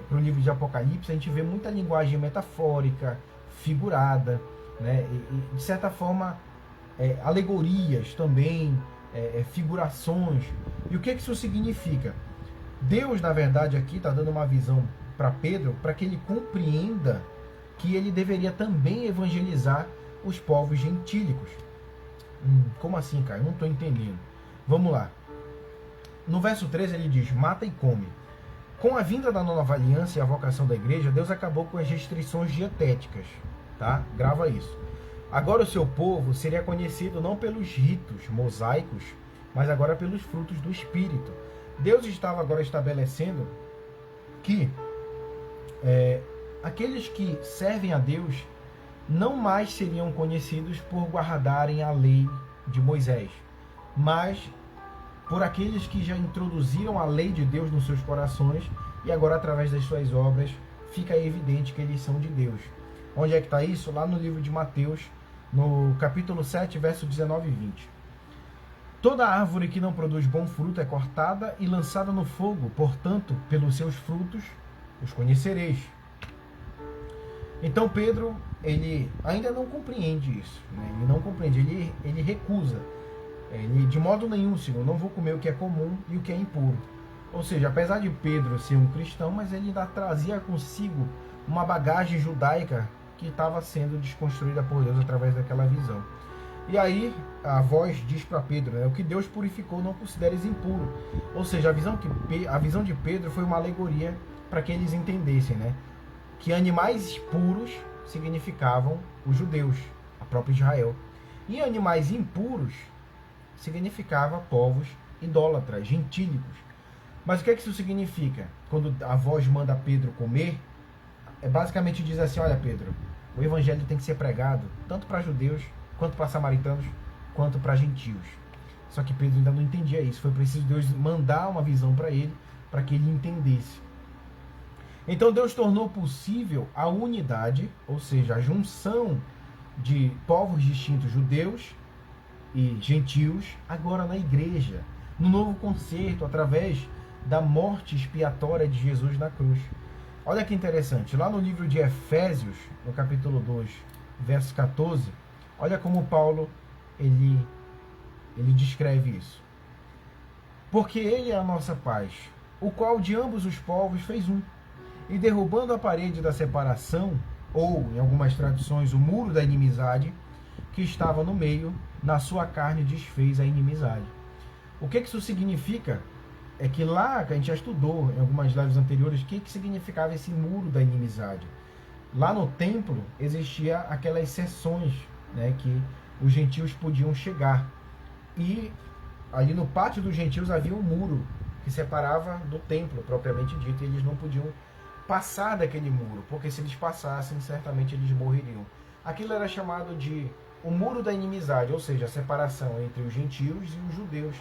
para o livro de Apocalipse, a gente vê muita linguagem metafórica, figurada, né? E de certa forma, alegorias também, figurações. E o que isso significa? Deus, na verdade, aqui está dando uma visão para Pedro, para que ele compreenda que ele deveria também evangelizar os povos gentílicos. Como assim, cara? Eu não estou entendendo. Vamos lá. No verso 13 ele diz: mata e come. Com a vinda da nova aliança e a vocação da igreja, Deus acabou com as restrições dietéticas. Tá? Grava isso. Agora o seu povo seria conhecido não pelos ritos mosaicos, mas agora pelos frutos do Espírito. Deus estava agora estabelecendo que aqueles que servem a Deus não mais seriam conhecidos por guardarem a lei de Moisés, mas por aqueles que já introduziram a lei de Deus nos seus corações e agora através das suas obras fica evidente que eles são de Deus. Onde é que está isso? Lá no livro de Mateus, no capítulo 7, verso 19 e 20. Toda árvore que não produz bom fruto é cortada e lançada no fogo, portanto, pelos seus frutos os conhecereis. Então Pedro, ele ainda não compreende isso, né? Ele não compreende, ele recusa. Ele, de modo nenhum, Senhor, não vou comer o que é comum e o que é impuro. Ou seja, apesar de Pedro ser um cristão, mas ele ainda trazia consigo uma bagagem judaica que estava sendo desconstruída por Deus através daquela visão. E aí a voz diz para Pedro, né, o que Deus purificou não consideres impuro. Ou seja, a visão de Pedro foi uma alegoria para que eles entendessem, né, que animais puros significavam os judeus, a própria Israel. E animais impuros significava povos idólatras, gentílicos. Mas o que isso significa? Quando a voz manda Pedro comer, basicamente diz assim: olha, Pedro, o evangelho tem que ser pregado tanto para judeus, quanto para samaritanos, quanto para gentios. Só que Pedro ainda não entendia isso. Foi preciso Deus mandar uma visão para ele, para que ele entendesse. Então Deus tornou possível a unidade, ou seja, a junção de povos distintos, judeus e gentios, agora na igreja, no novo concerto, através da morte expiatória de Jesus na cruz. Olha que interessante, lá no livro de Efésios, no capítulo 2, verso 14, olha como Paulo ele descreve isso. Porque ele é a nossa paz, o qual de ambos os povos fez um, e derrubando a parede da separação, ou, em algumas traduções, o muro da inimizade, que estava no meio, na sua carne desfez a inimizade. O que isso significa? É que lá, que a gente já estudou em algumas lives anteriores, o que significava esse muro da inimizade. Lá no templo, existia aquelas seções, né, que os gentios podiam chegar. E ali no pátio dos gentios havia um muro que separava do templo, propriamente dito, e eles não podiam passar daquele muro, porque se eles passassem, certamente eles morreriam. Aquilo era chamado de o muro da inimizade, ou seja, a separação entre os gentios e os judeus.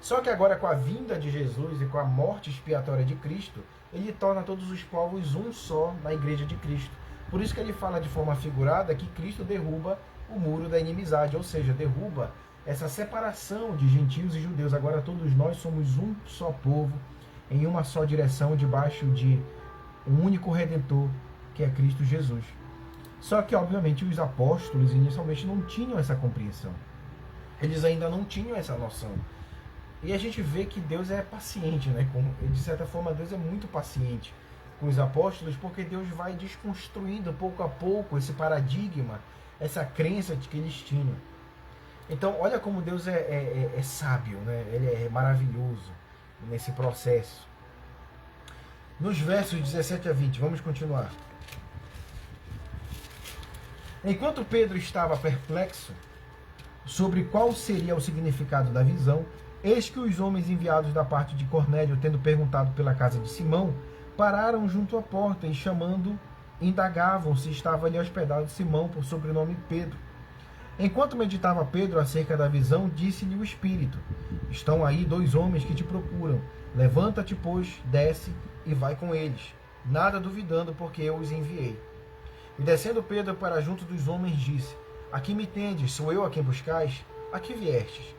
Só que agora, com a vinda de Jesus e com a morte expiatória de Cristo, ele torna todos os povos um só na igreja de Cristo. Por isso que ele fala de forma figurada que Cristo derruba o muro da inimizade, ou seja, derruba essa separação de gentios e judeus. Agora todos nós somos um só povo, em uma só direção, debaixo de um único Redentor, que é Cristo Jesus. Só que, obviamente, os apóstolos inicialmente não tinham essa compreensão. Eles ainda não tinham essa noção. E a gente vê que Deus é paciente, né? De certa forma, Deus é muito paciente com os apóstolos, porque Deus vai desconstruindo pouco a pouco esse paradigma, essa crença de que eles tinham. Então, olha como Deus é sábio, né? Ele é maravilhoso nesse processo. Nos versos 17 a 20, vamos continuar. Enquanto Pedro estava perplexo sobre qual seria o significado da visão, eis que os homens enviados da parte de Cornélio, tendo perguntado pela casa de Simão, pararam junto à porta e, chamando, indagavam se estava ali hospedado Simão, por sobrenome Pedro. Enquanto meditava Pedro acerca da visão, disse-lhe o Espírito: estão aí 2 homens que te procuram. Levanta-te, pois, desce e vai com eles, nada duvidando, porque eu os enviei. E descendo Pedro para junto dos homens, disse: aqui me tendes, sou eu a quem buscais? A que viestes?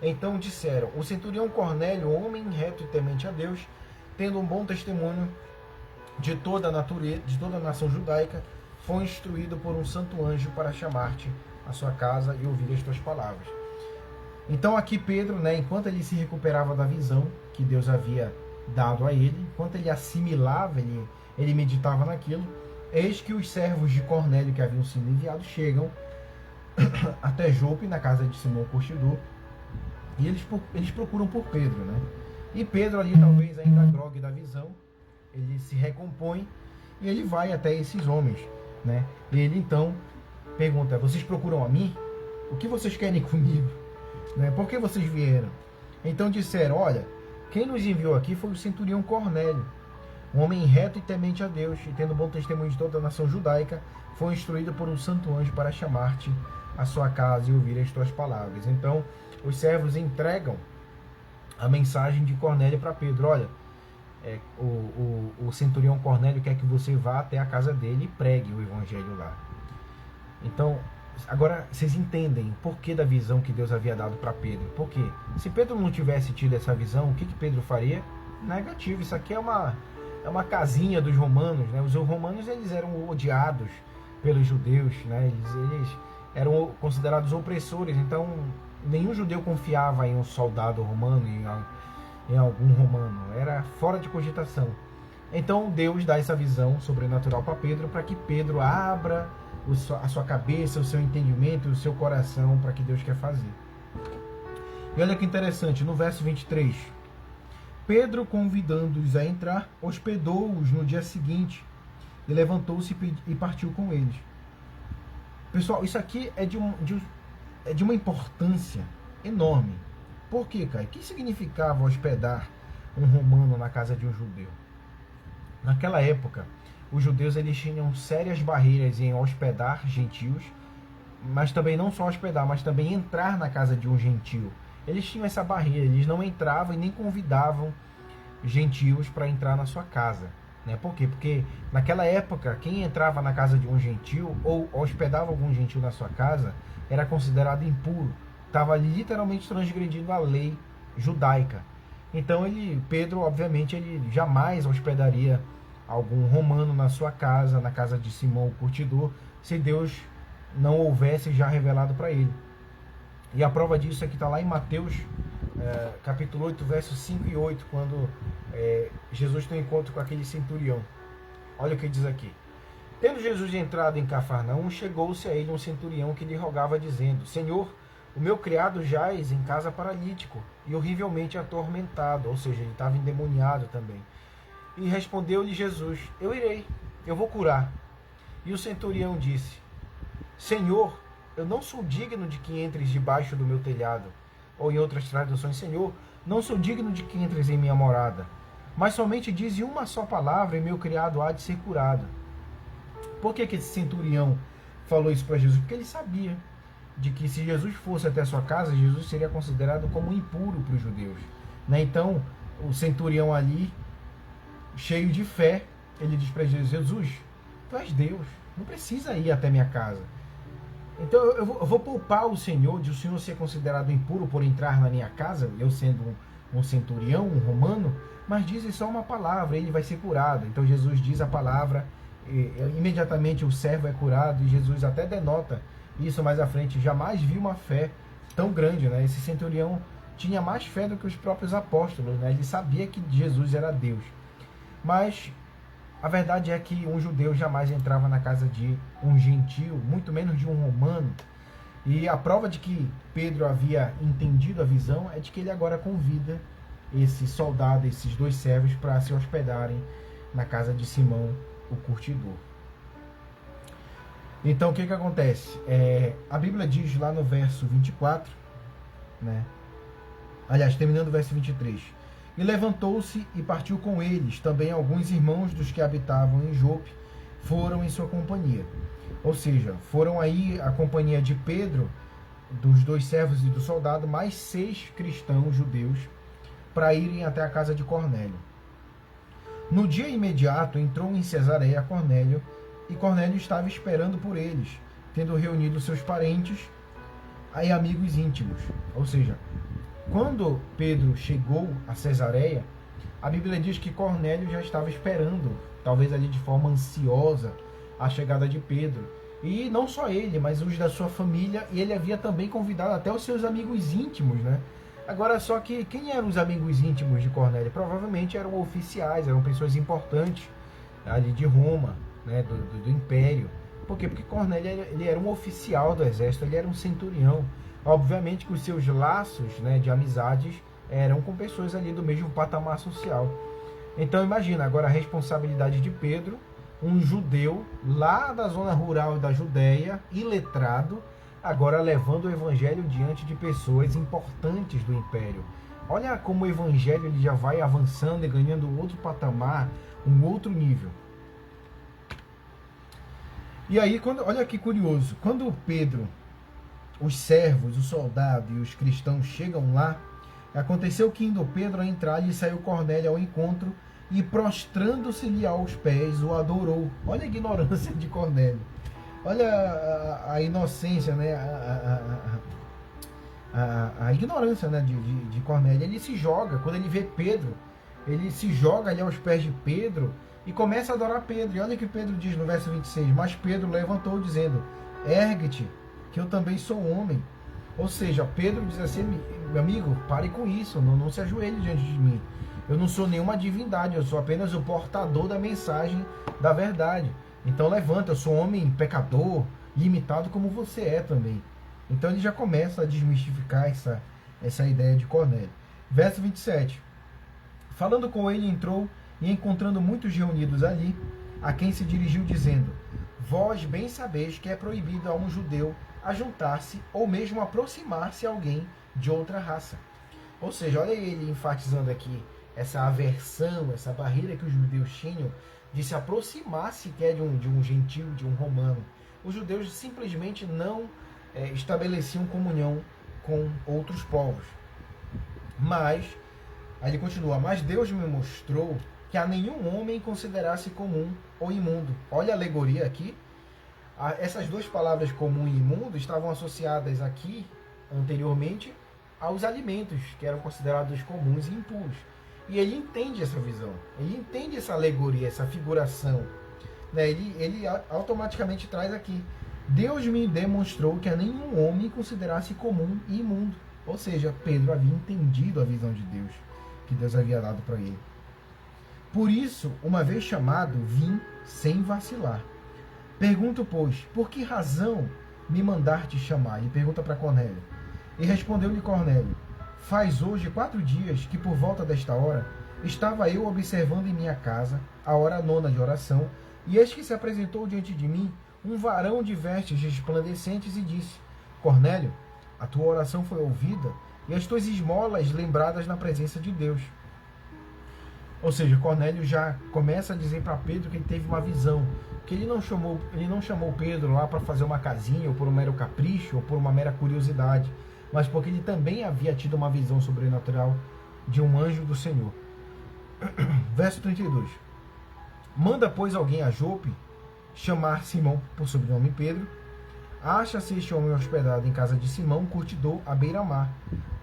Então disseram: o centurião Cornélio, homem reto e temente a Deus, tendo um bom testemunho de toda a nação judaica, foi instruído por um santo anjo para chamar-te à sua casa e ouvir as tuas palavras. Então aqui Pedro, né, enquanto ele se recuperava da visão que Deus havia dado a ele, enquanto ele assimilava, ele meditava naquilo, eis que os servos de Cornélio que haviam sido enviados chegam até Jope, na casa de Simão Curtidor, e eles procuram por Pedro, né? E Pedro ali, talvez ainda grogue da visão, ele se recompõe e ele vai até esses homens, né? E ele então pergunta: vocês procuram a mim? O que vocês querem comigo? Né? Por que vocês vieram? Então disseram: olha, quem nos enviou aqui foi o centurião Cornélio, um homem reto e temente a Deus, e tendo bom testemunho de toda a nação judaica, foi instruído por um santo anjo para chamar-te à sua casa e ouvir as tuas palavras. Então os servos entregam a mensagem de Cornélio para Pedro: olha, o centurião Cornélio quer que você vá até a casa dele e pregue o evangelho lá. Então, agora vocês entendem o porquê da visão que Deus havia dado para Pedro. Por quê? Se Pedro não tivesse tido essa visão, o que Pedro faria? Negativo. Isso aqui é uma casinha dos romanos, né? Os romanos, eles eram odiados pelos judeus, né? Eles eram considerados opressores. Então nenhum judeu confiava em um soldado romano, em algum romano. Era fora de cogitação. Então Deus dá essa visão sobrenatural para Pedro, para que Pedro abra a sua cabeça, o seu entendimento, o seu coração para que Deus quer fazer. E olha que interessante, no verso 23, Pedro, convidando-os a entrar, hospedou-os no dia seguinte e levantou-se e partiu com eles. Pessoal, isso aqui é de uma importância enorme. Por quê, Caio? O que significava hospedar um romano na casa de um judeu? Naquela época, os judeus, eles tinham sérias barreiras em hospedar gentios, mas também não só hospedar, mas também entrar na casa de um gentio. Eles tinham essa barreira, eles não entravam e nem convidavam gentios para entrar na sua casa. Né? Por quê? Porque naquela época, quem entrava na casa de um gentio ou hospedava algum gentio na sua casa era considerado impuro. Estava literalmente transgredindo a lei judaica. Então Pedro, obviamente, ele jamais hospedaria algum romano na sua casa, na casa de Simão o Curtidor, se Deus não houvesse já revelado para ele. E a prova disso é que está lá em Mateus, capítulo 8, versos 5 e 8, quando Jesus tem um encontro com aquele centurião. Olha o que diz aqui. Tendo Jesus entrado em Cafarnaum, chegou-se a ele um centurião que lhe rogava, dizendo: Senhor, o meu criado jaz em casa paralítico e horrivelmente atormentado. Ou seja, ele estava endemoniado também. E respondeu-lhe Jesus: eu irei, eu vou curar. E o centurião disse: Senhor, eu não sou digno de que entres debaixo do meu telhado. Ou em outras traduções: Senhor, não sou digno de que entres em minha morada. mas somente dize uma só palavra e meu criado há de ser curado. Por que esse centurião falou isso para Jesus? Porque ele sabia de que se Jesus fosse até a sua casa, Jesus seria considerado como impuro para os judeus, né? Então, o centurião ali, cheio de fé, ele diz para Jesus: Jesus, tu és Deus, não precisa ir até minha casa. Então eu vou poupar o Senhor de o Senhor ser considerado impuro por entrar na minha casa, eu sendo um centurião, um romano, mas diz só uma palavra, ele vai ser curado. Então Jesus diz a palavra, imediatamente o servo é curado, e Jesus até denota isso mais à frente. Jamais vi uma fé tão grande, né? Esse centurião tinha mais fé do que os próprios apóstolos, né? Ele sabia que Jesus era Deus. Mas a verdade é que um judeu jamais entrava na casa de um gentio, muito menos de um romano. E a prova de que Pedro havia entendido a visão é de que ele agora convida esse soldado, esses dois servos, para se hospedarem na casa de Simão, o curtidor. Então o que acontece? A Bíblia diz lá no verso 24, né? Aliás, terminando o verso 23. E levantou-se e partiu com eles. Também alguns irmãos dos que habitavam em Jope foram em sua companhia. Ou seja, foram aí a companhia de Pedro, dos dois servos e do soldado, mais 6 cristãos judeus, para irem até a casa de Cornélio. No dia imediato entrou em Cesareia Cornélio, e Cornélio estava esperando por eles, tendo reunido seus parentes e amigos íntimos. Ou seja, quando Pedro chegou a Cesareia, a Bíblia diz que Cornélio já estava esperando, talvez ali de forma ansiosa, a chegada de Pedro. E não só ele, mas os da sua família, e ele havia também convidado até os seus amigos íntimos, né? Agora, só que quem eram os amigos íntimos de Cornélio? Provavelmente eram oficiais, eram pessoas importantes ali de Roma, né, do Império. Por quê? Porque Cornélio ele era um oficial do exército, ele era um centurião. Obviamente que os seus laços, né, de amizades eram com pessoas ali do mesmo patamar social. Então imagina agora a responsabilidade de Pedro, um judeu lá da zona rural da Judéia, iletrado, agora levando o evangelho diante de pessoas importantes do Império. Olha como o evangelho ele já vai avançando e ganhando outro patamar, um outro nível. E aí, olha que curioso, quando Pedro, os servos, o soldado e os cristãos chegam lá, aconteceu que indo Pedro a entrar, lhe saiu Cornélio ao encontro e prostrando-se-lhe aos pés, o adorou. Olha a ignorância de Cornélio. Olha a inocência, né? A ignorância, né? de Cornélio. Ele se joga, quando ele vê Pedro, ele se joga ali aos pés de Pedro e começa a adorar Pedro. E olha o que Pedro diz no verso 26. Mas Pedro levantou dizendo: ergue-te, que eu também sou homem. Ou seja, Pedro diz assim: meu amigo, pare com isso, não se ajoelhe diante de mim. Eu não sou nenhuma divindade, eu sou apenas o portador da mensagem da verdade. Então levanta, eu sou homem pecador, limitado como você é também. Então ele já começa a desmistificar essa ideia de Cornélio. Verso 27. Falando com ele, entrou e encontrando muitos reunidos ali, a quem se dirigiu dizendo: vós bem sabeis que é proibido a um judeu ajuntar-se ou mesmo aproximar-se a alguém de outra raça. Ou seja, olha ele enfatizando aqui essa aversão, essa barreira que os judeus tinham de se aproximar sequer de um gentio, de um romano. Os judeus simplesmente não estabeleciam comunhão com outros povos. Mas, aí ele continua: mas Deus me mostrou que a nenhum homem considerasse comum ou imundo. Olha a alegoria aqui. Essas duas palavras, comum e imundo, estavam associadas aqui, anteriormente, aos alimentos que eram considerados comuns e impuros. E ele entende essa visão, ele entende essa alegoria, essa figuração, né? Ele automaticamente traz aqui: Deus me demonstrou que a nenhum homem considerasse comum e imundo. Ou seja, Pedro havia entendido a visão de Deus, que Deus havia dado para ele. Por isso, uma vez chamado, vim sem vacilar. Pergunto, pois, por que razão me mandaste chamar? E pergunta para Cornélio. E respondeu-lhe Cornélio: faz hoje 4 dias que por volta desta hora estava eu observando em minha casa a hora 9ª de oração, e eis que se apresentou diante de mim um varão de vestes resplandecentes e disse: Cornélio, a tua oração foi ouvida e as tuas esmolas lembradas na presença de Deus. Ou seja, Cornélio já começa a dizer para Pedro que ele teve uma visão, que ele não chamou Pedro lá para fazer uma casinha, ou por um mero capricho, ou por uma mera curiosidade, mas porque ele também havia tido uma visão sobrenatural de um anjo do Senhor. Verso 32. Manda, pois, alguém a Jope chamar Simão, por sobrenome Pedro. Acha-se este homem hospedado em casa de Simão, curtidor à beira-mar.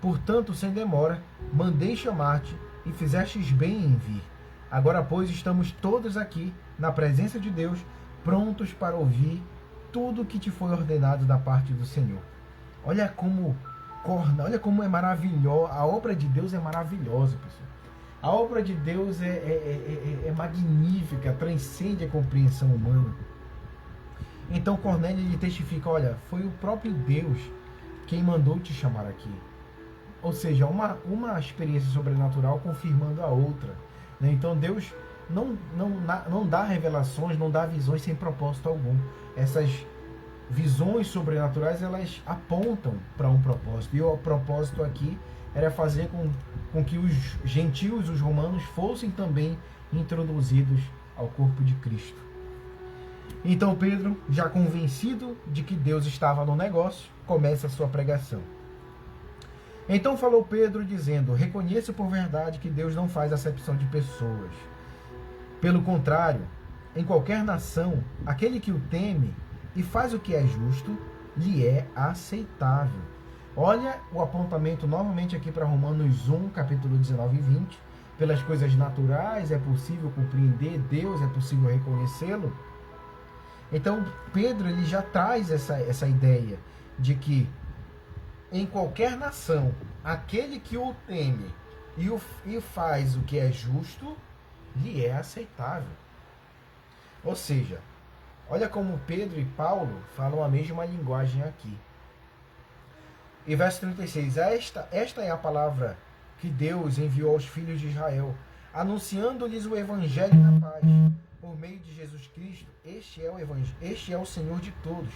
Portanto, sem demora, mandei chamar-te, e fizestes bem em vir. Agora, pois, estamos todos aqui, na presença de Deus, prontos para ouvir tudo o que te foi ordenado da parte do Senhor. Olha como é maravilhosa, a obra de Deus é maravilhosa, pessoal. A obra de Deus é magnífica, transcende a compreensão humana. Então Cornélio lhe testifica, olha, foi o próprio Deus quem mandou te chamar aqui. Ou seja, uma experiência sobrenatural confirmando a outra, né? Então Deus não dá revelações, não dá visões sem propósito algum. Essas visões sobrenaturais, elas apontam para um propósito. E o propósito aqui era fazer com que os gentios, os romanos, fossem também introduzidos ao corpo de Cristo. Então Pedro, já convencido de que Deus estava no negócio, começa a sua pregação. Então falou Pedro, dizendo: reconheço por verdade que Deus não faz acepção de pessoas. Pelo contrário, em qualquer nação, aquele que o teme e faz o que é justo, lhe é aceitável. Olha o apontamento novamente aqui para Romanos 1, capítulo 19 e 20. Pelas coisas naturais é possível compreender Deus, é possível reconhecê-lo. Então Pedro ele já traz essa ideia de que em qualquer nação, aquele que o teme e faz o que é justo, lhe é aceitável. Ou seja, olha como Pedro e Paulo falam a mesma linguagem aqui. E verso 36, esta é a palavra que Deus enviou aos filhos de Israel, anunciando-lhes o evangelho da paz, por meio de Jesus Cristo. Este é o Senhor de todos.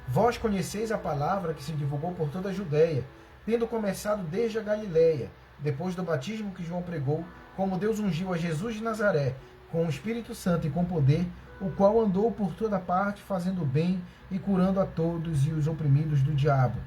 Vós conheceis a palavra que se divulgou por toda a Judéia, tendo começado desde a Galiléia, depois do batismo que João pregou, como Deus ungiu a Jesus de Nazaré, com o Espírito Santo e com poder, o qual andou por toda parte, fazendo bem e curando a todos e os oprimidos do diabo.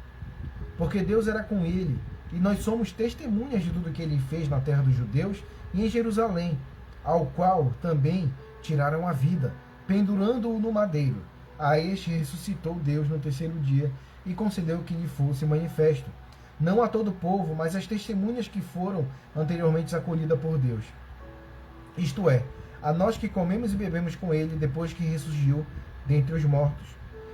Porque Deus era com ele, e nós somos testemunhas de tudo que ele fez na terra dos judeus e em Jerusalém, ao qual também tiraram a vida, pendurando-o no madeiro. A este ressuscitou Deus no terceiro dia e concedeu que lhe fosse manifesto, não a todo o povo, mas às testemunhas que foram anteriormente acolhidas por Deus. Isto é, a nós que comemos e bebemos com ele depois que ressurgiu dentre os mortos.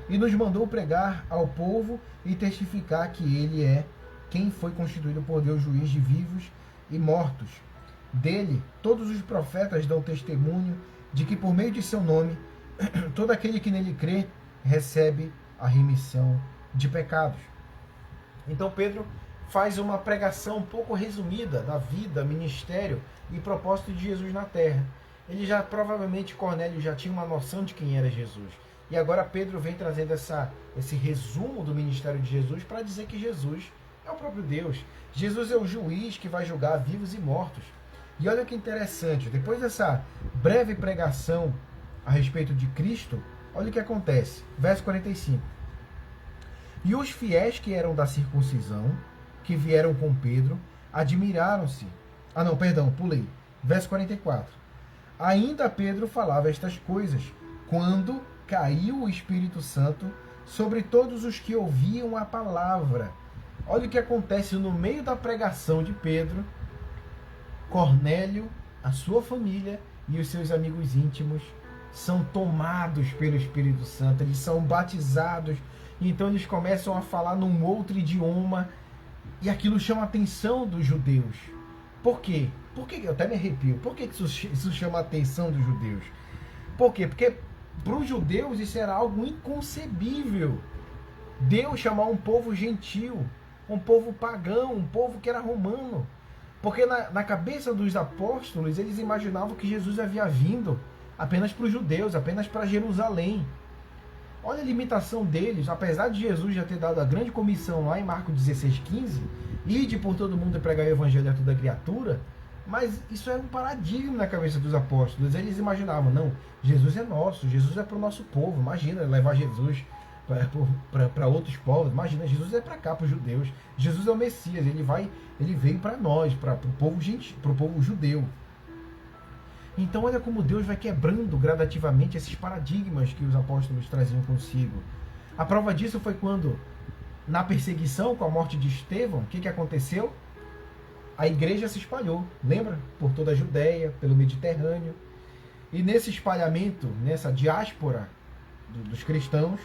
E nos mandou pregar ao povo e testificar que ele é quem foi constituído por Deus juiz de vivos e mortos. Dele, todos os profetas dão testemunho de que por meio de seu nome, todo aquele que nele crê recebe a remissão de pecados. Então Pedro faz uma pregação um pouco resumida da vida, ministério e propósito de Jesus na terra. Ele já, provavelmente, Cornélio já tinha uma noção de quem era Jesus. E agora Pedro vem trazendo esse resumo do ministério de Jesus para dizer que Jesus é o próprio Deus. Jesus é o juiz que vai julgar vivos e mortos. E olha que interessante, depois dessa breve pregação a respeito de Cristo, olha o que acontece. Verso 45. E os fiéis que eram da circuncisão, que vieram com Pedro, admiraram-se. Pulei. Verso 44. Ainda Pedro falava estas coisas, quando caiu o Espírito Santo sobre todos os que ouviam a palavra. Olha o que acontece no meio da pregação de Pedro. Cornélio, a sua família e os seus amigos íntimos são tomados pelo Espírito Santo, eles são batizados, então eles começam a falar num outro idioma, e aquilo chama a atenção dos judeus. Por quê? Eu até me arrepio. Por que isso chama a atenção dos judeus? Por quê? Porque para os judeus isso era algo inconcebível. Deus chamar um povo gentil, um povo pagão, um povo que era romano. Porque na cabeça dos apóstolos, eles imaginavam que Jesus havia vindo apenas para os judeus, apenas para Jerusalém. Olha a limitação deles, apesar de Jesus já ter dado a grande comissão lá em Marcos 16,15, ide por todo mundo e pregar o evangelho a toda criatura, Mas isso era um paradigma na cabeça dos apóstolos. Eles imaginavam, não, Jesus é nosso, Jesus é para o nosso povo. Imagina levar Jesus para outros povos. Imagina, Jesus é para cá, para os judeus. Jesus é o Messias, ele veio para nós, para o povo judeu. Então olha como Deus vai quebrando gradativamente esses paradigmas que os apóstolos traziam consigo. A prova disso foi quando, na perseguição com a morte de Estevão, o que aconteceu? A igreja se espalhou, lembra? Por toda a Judéia, pelo Mediterrâneo. E nesse espalhamento, nessa diáspora dos cristãos,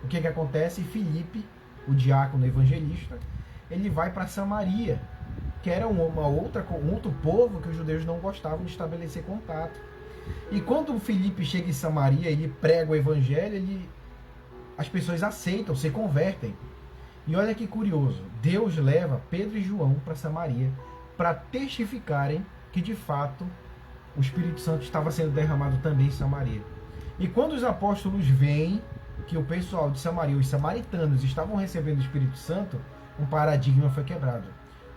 o que acontece? Filipe, o diácono evangelista, ele vai para Samaria, que era um outro povo que os judeus não gostavam de estabelecer contato. E quando o Filipe chega em Samaria, ele prega o evangelho, as pessoas aceitam, se convertem. E olha que curioso, Deus leva Pedro e João para Samaria para testificarem que de fato o Espírito Santo estava sendo derramado também em Samaria. E quando os apóstolos veem que o pessoal de Samaria, os samaritanos, estavam recebendo o Espírito Santo, um paradigma foi quebrado.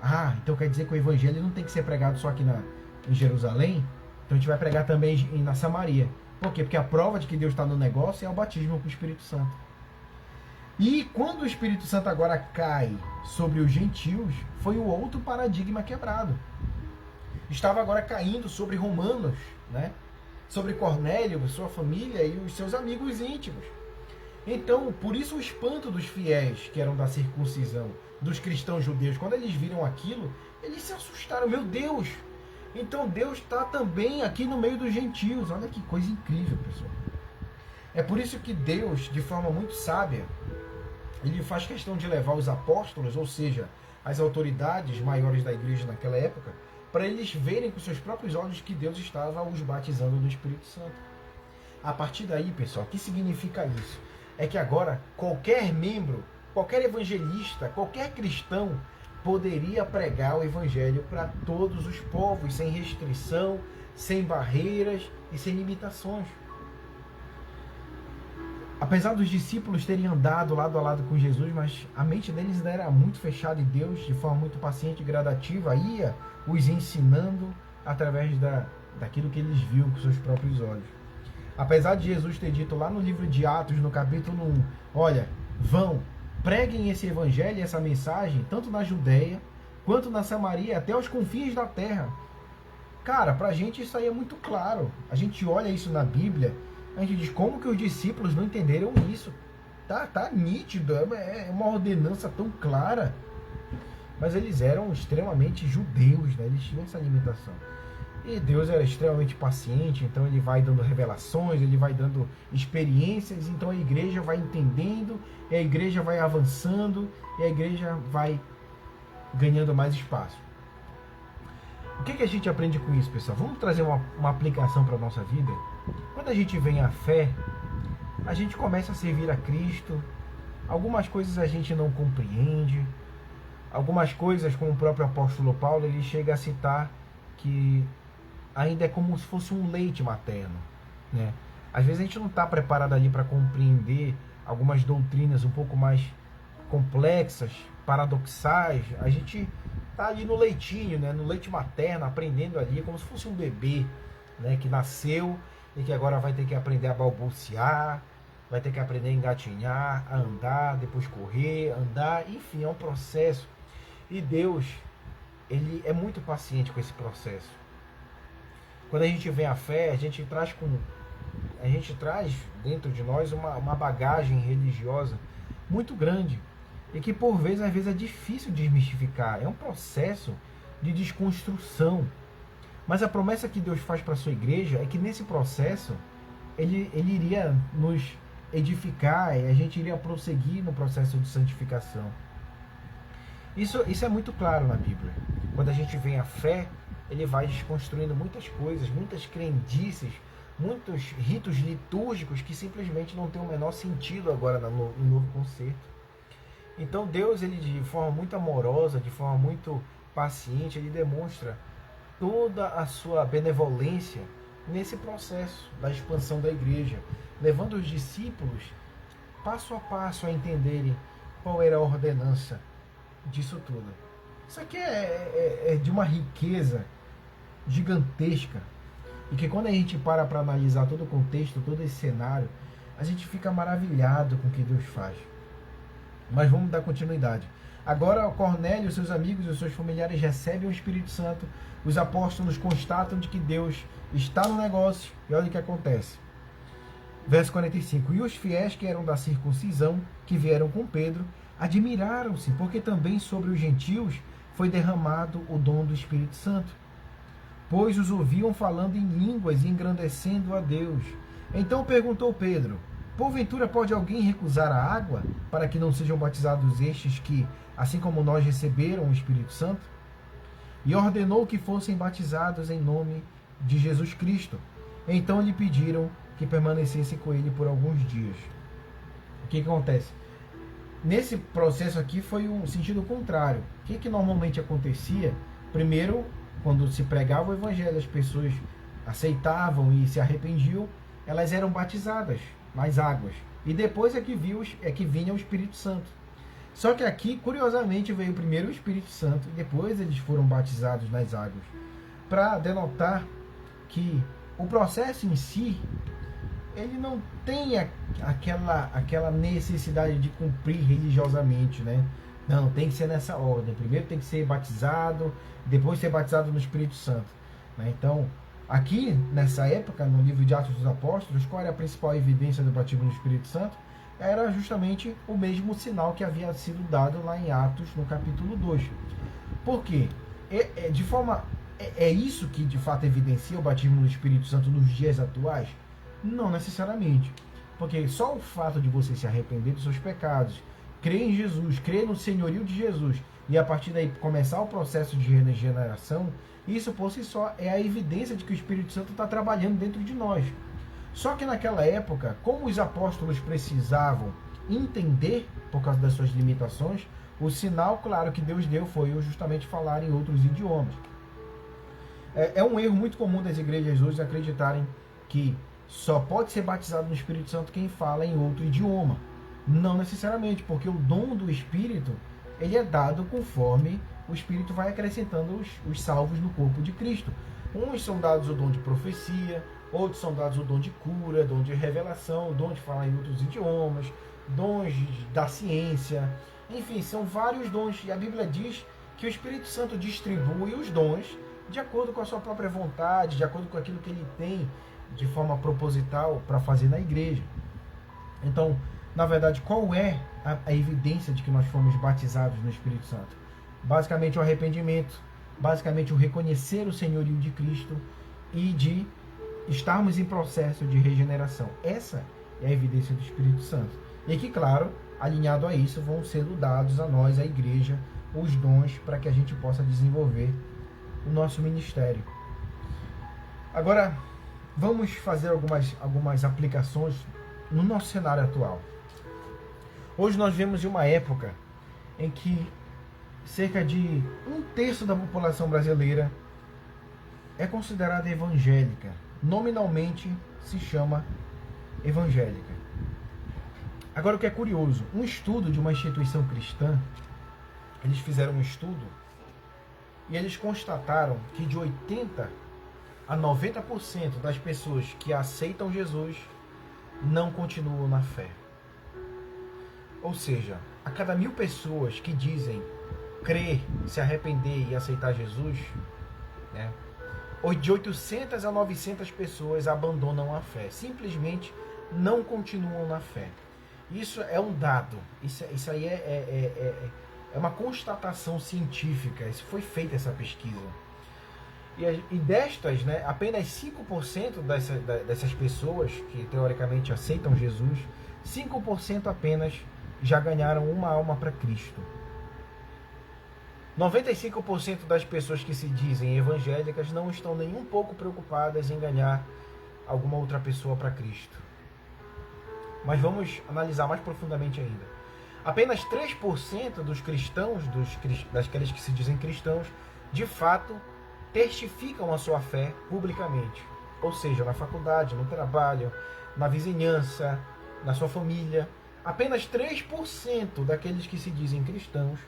Ah, então quer dizer que o evangelho não tem que ser pregado só aqui em Jerusalém? Então a gente vai pregar também na Samaria. Por quê? Porque a prova de que Deus está no negócio é o batismo com o Espírito Santo. E quando o Espírito Santo agora cai sobre os gentios, foi o outro paradigma quebrado. Estava agora caindo sobre romanos, né? Sobre Cornélio, sua família e os seus amigos íntimos. Então, por isso o espanto dos fiéis, que eram da circuncisão, dos cristãos judeus, quando eles viram aquilo, eles se assustaram. Meu Deus! Então Deus está também aqui no meio dos gentios. Olha que coisa incrível, pessoal. É por isso que Deus, de forma muito sábia, ele faz questão de levar os apóstolos, ou seja, as autoridades maiores da igreja naquela época, para eles verem com seus próprios olhos que Deus estava os batizando no Espírito Santo. A partir daí, pessoal, o que significa isso? É que agora qualquer membro, qualquer evangelista, qualquer cristão poderia pregar o evangelho para todos os povos, sem restrição, sem barreiras e sem limitações. Apesar dos discípulos terem andado lado a lado com Jesus, mas a mente deles era muito fechada e Deus, de forma muito paciente e gradativa, ia os ensinando através daquilo que eles viam com seus próprios olhos. Apesar de Jesus ter dito lá no livro de Atos, no capítulo 1, olha, vão, preguem esse evangelho e essa mensagem, tanto na Judéia, quanto na Samaria, até os confins da terra. Cara, pra gente isso aí é muito claro. A gente olha isso na Bíblia, a gente diz, como que os discípulos não entenderam isso? Tá nítido, é uma ordenança tão clara. Mas eles eram extremamente judeus, né? Eles tinham essa limitação. E Deus era extremamente paciente, então ele vai dando revelações, ele vai dando experiências, então a igreja vai entendendo, e a igreja vai avançando, e a igreja vai ganhando mais espaço. O que a gente aprende com isso, pessoal? Vamos trazer uma aplicação para a nossa vida? Quando a gente vem à fé, a gente começa a servir a Cristo, algumas coisas a gente não compreende, algumas coisas, como o próprio apóstolo Paulo, ele chega a citar que ainda é como se fosse um leite materno, né? Às vezes a gente não está preparado ali para compreender algumas doutrinas um pouco mais complexas, paradoxais. A gente está ali no leitinho, né? No leite materno, aprendendo ali como se fosse um bebê, né? Que nasceu e que agora vai ter que aprender a balbuciar, vai ter que aprender a engatinhar, a andar, depois correr, andar, enfim, é um processo. E Deus, ele é muito paciente com esse processo. Quando a gente vem à fé, a gente traz dentro de nós uma bagagem religiosa muito grande e que por vezes, às vezes é difícil de desmistificar. É um processo de desconstrução. Mas a promessa que Deus faz para a sua igreja é que nesse processo ele iria nos edificar e a gente iria prosseguir no processo de santificação. Isso é muito claro na Bíblia. Quando a gente vem à fé, ele vai desconstruindo muitas coisas, muitas crendices, muitos ritos litúrgicos que simplesmente não tem o menor sentido agora no novo concerto. Então Deus, ele de forma muito amorosa, de forma muito paciente, ele demonstra toda a sua benevolência nesse processo da expansão da igreja, levando os discípulos passo a passo a entenderem qual era a ordenança disso tudo. Isso aqui é de uma riqueza gigantesca, e que quando a gente para analisar todo o contexto, todo esse cenário, a gente fica maravilhado com o que Deus faz. Mas vamos dar continuidade. Agora Cornélio, seus amigos e os seus familiares recebem o Espírito Santo. Os apóstolos constatam de que Deus está no negócio. E olha o que acontece. Verso 45. E os fiéis que eram da circuncisão, que vieram com Pedro, admiraram-se, porque também sobre os gentios foi derramado o dom do Espírito Santo. Pois os ouviam falando em línguas e engrandecendo a Deus. Então perguntou Pedro: porventura pode alguém recusar a água para que não sejam batizados estes que, assim como nós, receberam o Espírito Santo? E ordenou que fossem batizados em nome de Jesus Cristo. Então lhe pediram que permanecesse com ele por alguns dias. O que acontece? Nesse processo aqui foi um sentido contrário. O que normalmente acontecia? Primeiro, quando se pregava o evangelho, as pessoas aceitavam e se arrependiam, elas eram batizadas nas águas. E depois é que vinha o Espírito Santo. Só que aqui, curiosamente, veio primeiro o Espírito Santo e depois eles foram batizados nas águas, para denotar que o processo em si, ele não tem aquela necessidade de cumprir religiosamente, né? Não, tem que ser nessa ordem. Primeiro tem que ser batizado, depois ser batizado no Espírito Santo, né? Então, aqui, nessa época, no livro de Atos dos Apóstolos, qual era a principal evidência do batismo no Espírito Santo? Era justamente o mesmo sinal que havia sido dado lá em Atos, no capítulo 2. Por quê? É isso que, de fato, evidencia o batismo no Espírito Santo nos dias atuais? Não necessariamente. Porque só o fato de você se arrepender dos seus pecados, crer em Jesus, crer no senhorio de Jesus, e a partir daí começar o processo de regeneração, isso por si só é a evidência de que o Espírito Santo está trabalhando dentro de nós. Só que naquela época, como os apóstolos precisavam entender, por causa das suas limitações, o sinal, claro, que Deus deu foi justamente falar em outros idiomas. É um erro muito comum das igrejas hoje acreditarem que só pode ser batizado no Espírito Santo quem fala em outro idioma. Não necessariamente, porque o dom do Espírito, ele é dado conforme o Espírito vai acrescentando os salvos no corpo de Cristo. Uns são dados o dom de profecia, outros são dados o dom de cura, dom de revelação, dom de falar em outros idiomas, dons da ciência, enfim, são vários dons. E a Bíblia diz que o Espírito Santo distribui os dons de acordo com a sua própria vontade, de acordo com aquilo que ele tem de forma proposital para fazer na igreja. Então, na verdade, qual é a evidência de que nós fomos batizados no Espírito Santo? Basicamente o arrependimento, basicamente o reconhecer o senhorio de Cristo e de estarmos em processo de regeneração. Essa é a evidência do Espírito Santo. E que, claro, alinhado a isso, vão sendo dados a nós, a igreja, os dons para que a gente possa desenvolver o nosso ministério. Agora, vamos fazer algumas aplicações no nosso cenário atual. Hoje nós vemos de uma época em que cerca de 1/3 da população brasileira é considerada evangélica. Nominalmente se chama evangélica. Agora, o que é curioso, um estudo de uma instituição cristã, eles fizeram um estudo e eles constataram que de 80% a 90% das pessoas que aceitam Jesus não continuam na fé. Ou seja, a cada 1000 pessoas que dizem crer, se arrepender e aceitar Jesus, né, de 800 a 900 pessoas abandonam a fé. Simplesmente não continuam na fé. Isso é um dado. Isso aí é uma constatação científica. Isso foi feita, essa pesquisa. E destas, né, apenas 5% dessas pessoas que teoricamente aceitam Jesus, 5% apenas já ganharam uma alma para Cristo. 95% das pessoas que se dizem evangélicas não estão nem um pouco preocupadas em ganhar alguma outra pessoa para Cristo. Mas vamos analisar mais profundamente ainda. Apenas 3% dos cristãos, daqueles que se dizem cristãos, de fato testificam a sua fé publicamente. Ou seja, na faculdade, no trabalho, na vizinhança, na sua família. Apenas 3% daqueles que se dizem cristãos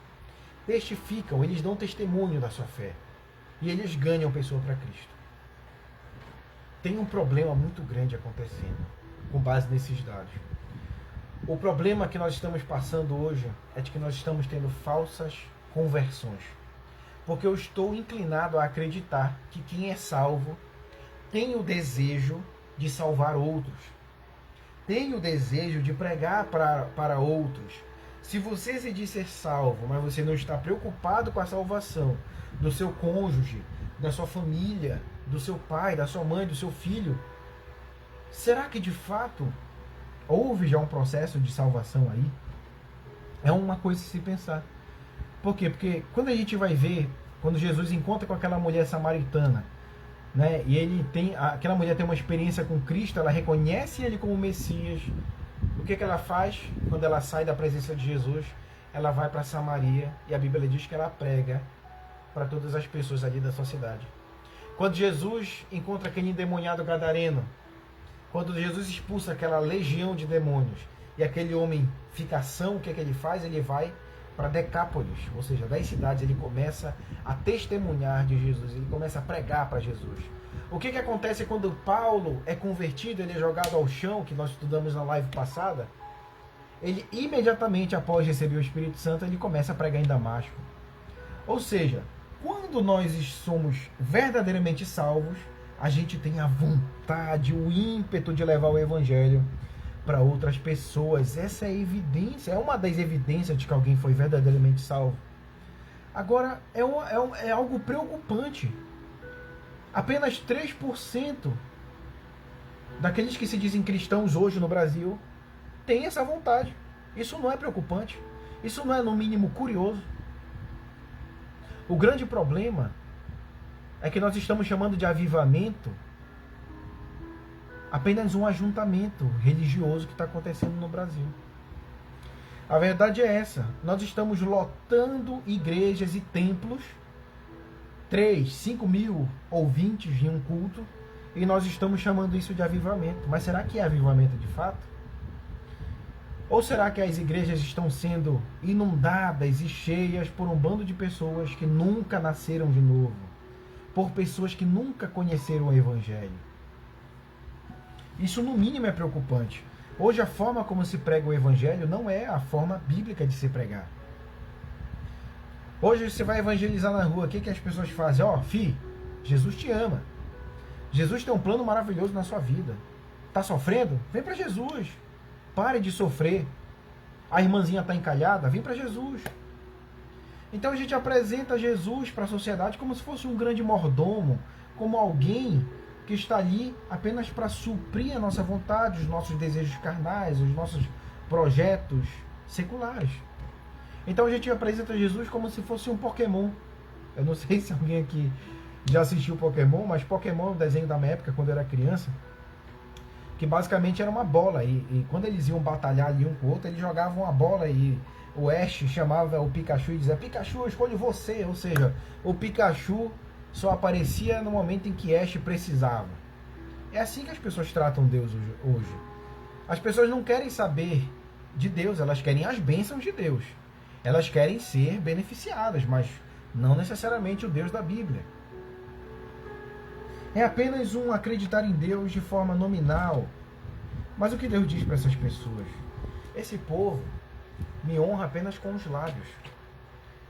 testificam, eles dão testemunho da sua fé. e eles ganham pessoa para Cristo. Tem um problema muito grande acontecendo com base nesses dados. O problema que nós estamos passando hoje é de que nós estamos tendo falsas conversões. Porque eu estou inclinado a acreditar que quem é salvo tem o desejo de salvar outros. Tem o desejo de pregar para outros. Se você se diz ser salvo, mas você não está preocupado com a salvação do seu cônjuge, da sua família, do seu pai, da sua mãe, do seu filho, será que de fato houve já um processo de salvação aí? É uma coisa a se pensar. Por quê? Porque quando a gente vai ver, quando Jesus encontra com aquela mulher samaritana, né, e aquela mulher tem uma experiência com Cristo, ela reconhece ele como Messias. O que ela faz quando ela sai da presença de Jesus? Ela vai para Samaria e a Bíblia diz que ela prega para todas as pessoas ali da sua cidade. Quando Jesus encontra aquele endemoniado gadareno, quando Jesus expulsa aquela legião de demônios e aquele homem fica são, o que ele faz? Ele vai para Decápolis, ou seja, 10 cidades, ele começa a testemunhar de Jesus, ele começa a pregar para Jesus. O que acontece quando Paulo é convertido, ele é jogado ao chão, que nós estudamos na live passada? Ele imediatamente após receber o Espírito Santo, ele começa a pregar em Damasco. Ou seja, quando nós somos verdadeiramente salvos, a gente tem a vontade, o ímpeto de levar o Evangelho para outras pessoas. Essa é a evidência, é uma das evidências de que alguém foi verdadeiramente salvo. Agora, é algo preocupante. Apenas 3% daqueles que se dizem cristãos hoje no Brasil têm essa vontade. Isso não é preocupante. Isso não é, no mínimo, curioso. O grande problema é que nós estamos chamando de avivamento apenas um ajuntamento religioso que está acontecendo no Brasil. A verdade é essa. Nós estamos lotando igrejas e templos, 3, 5 mil ouvintes em um culto, e nós estamos chamando isso de avivamento. Mas será que é avivamento de fato? Ou será que as igrejas estão sendo inundadas e cheias por um bando de pessoas que nunca nasceram de novo? Por pessoas que nunca conheceram o Evangelho? Isso, no mínimo, é preocupante. Hoje, a forma como se prega o Evangelho não é a forma bíblica de se pregar. Hoje, você vai evangelizar na rua, o que as pessoas fazem? Jesus te ama. Jesus tem um plano maravilhoso na sua vida. Está sofrendo? Vem para Jesus. Pare de sofrer. A irmãzinha está encalhada? Vem para Jesus. Então, a gente apresenta Jesus para a sociedade como se fosse um grande mordomo, como alguém que está ali apenas para suprir a nossa vontade, os nossos desejos carnais, os nossos projetos seculares. Então a gente apresenta Jesus como se fosse um Pokémon. Eu não sei se alguém aqui já assistiu Pokémon, mas Pokémon é um desenho da minha época, quando eu era criança, que basicamente era uma bola, e quando eles iam batalhar ali um com o outro, eles jogavam a bola e o Ash chamava o Pikachu e dizia: Pikachu, eu escolho você. Ou seja, o Pikachu só aparecia no momento em que Ash precisava. É assim que as pessoas tratam Deus hoje. As pessoas não querem saber de Deus, elas querem as bênçãos de Deus. Elas querem ser beneficiadas, mas não necessariamente o Deus da Bíblia. É apenas um acreditar em Deus de forma nominal. Mas o que Deus diz para essas pessoas? Esse povo me honra apenas com os lábios,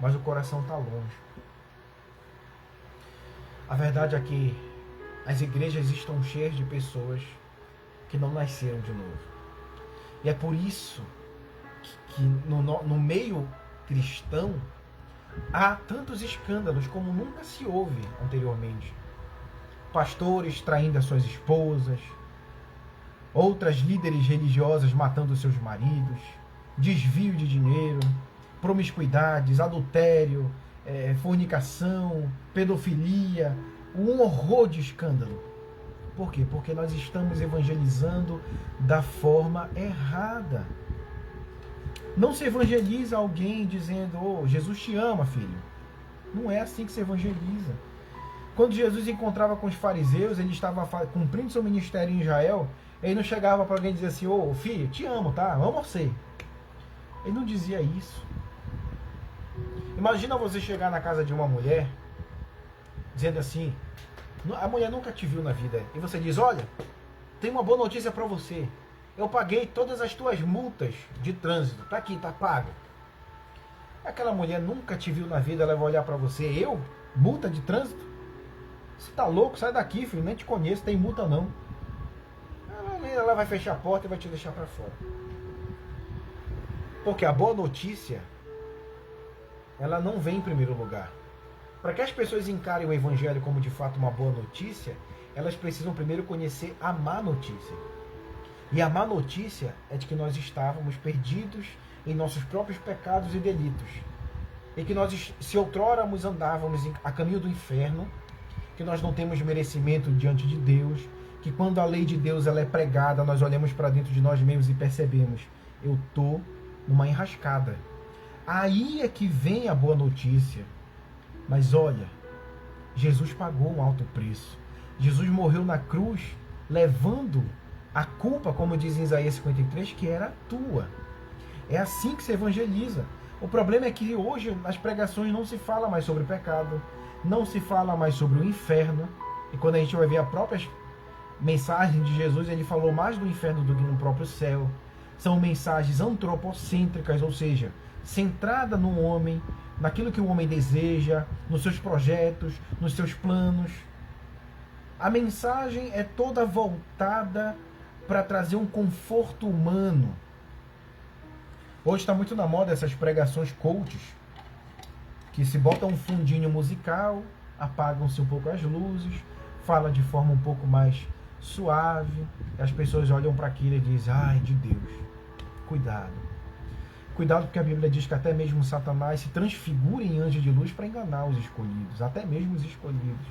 mas o coração está longe. A verdade é que as igrejas estão cheias de pessoas que não nasceram de novo. E é por isso que no meio cristão há tantos escândalos como nunca se houve anteriormente. Pastores traindo as suas esposas, outras líderes religiosas matando seus maridos, desvio de dinheiro, promiscuidades, adultério, fornicação, pedofilia, um horror de escândalo. Por quê? Porque nós estamos evangelizando da forma errada. Não se evangeliza alguém dizendo: oh, Jesus te ama, filho. Não é assim que se evangeliza. Quando Jesus encontrava com os fariseus, ele estava cumprindo seu ministério em Israel, ele não chegava para alguém e dizia assim: ô filho, te amo, tá? Amo você. Ele não dizia isso. Imagina você chegar na casa de uma mulher, dizendo assim, a mulher nunca te viu na vida, e você diz, olha, tem uma boa notícia para você, eu paguei todas as tuas multas de trânsito, tá aqui, tá pago. Aquela mulher nunca te viu na vida, ela vai olhar para você, eu? Multa de trânsito? Você tá louco? Sai daqui, filho, nem te conheço, tem multa não. Ela vai fechar a porta e vai te deixar para fora. Porque a boa notícia, ela não vem em primeiro lugar. Para que as pessoas encarem o evangelho como de fato uma boa notícia, elas precisam primeiro conhecer a má notícia. E a má notícia é de que nós estávamos perdidos em nossos próprios pecados e delitos. E que nós, se outrora andávamos a caminho do inferno, que nós não temos merecimento diante de Deus, que quando a lei de Deus ela é pregada, nós olhamos para dentro de nós mesmos e percebemos, eu estou numa enrascada. Aí é que vem a boa notícia. Mas olha, Jesus pagou um alto preço. Jesus morreu na cruz, levando a culpa, como diz em Isaías 53, que era tua. É assim que se evangeliza. O problema é que hoje nas pregações não se fala mais sobre pecado, não se fala mais sobre o inferno. E quando a gente vai ver a própria mensagem de Jesus, ele falou mais do inferno do que no próprio céu. São mensagens antropocêntricas, ou seja, centrada no homem, naquilo que o homem deseja, nos seus projetos, nos seus planos. A mensagem é toda voltada para trazer um conforto humano. Hoje está muito na moda essas pregações coaches, que se botam um fundinho musical, apagam-se um pouco as luzes, fala de forma um pouco mais suave, e as pessoas olham para aquilo e dizem, ai, de Deus, cuidado. Cuidado, porque a Bíblia diz que até mesmo Satanás se transfigura em anjo de luz para enganar os escolhidos, até mesmo os escolhidos.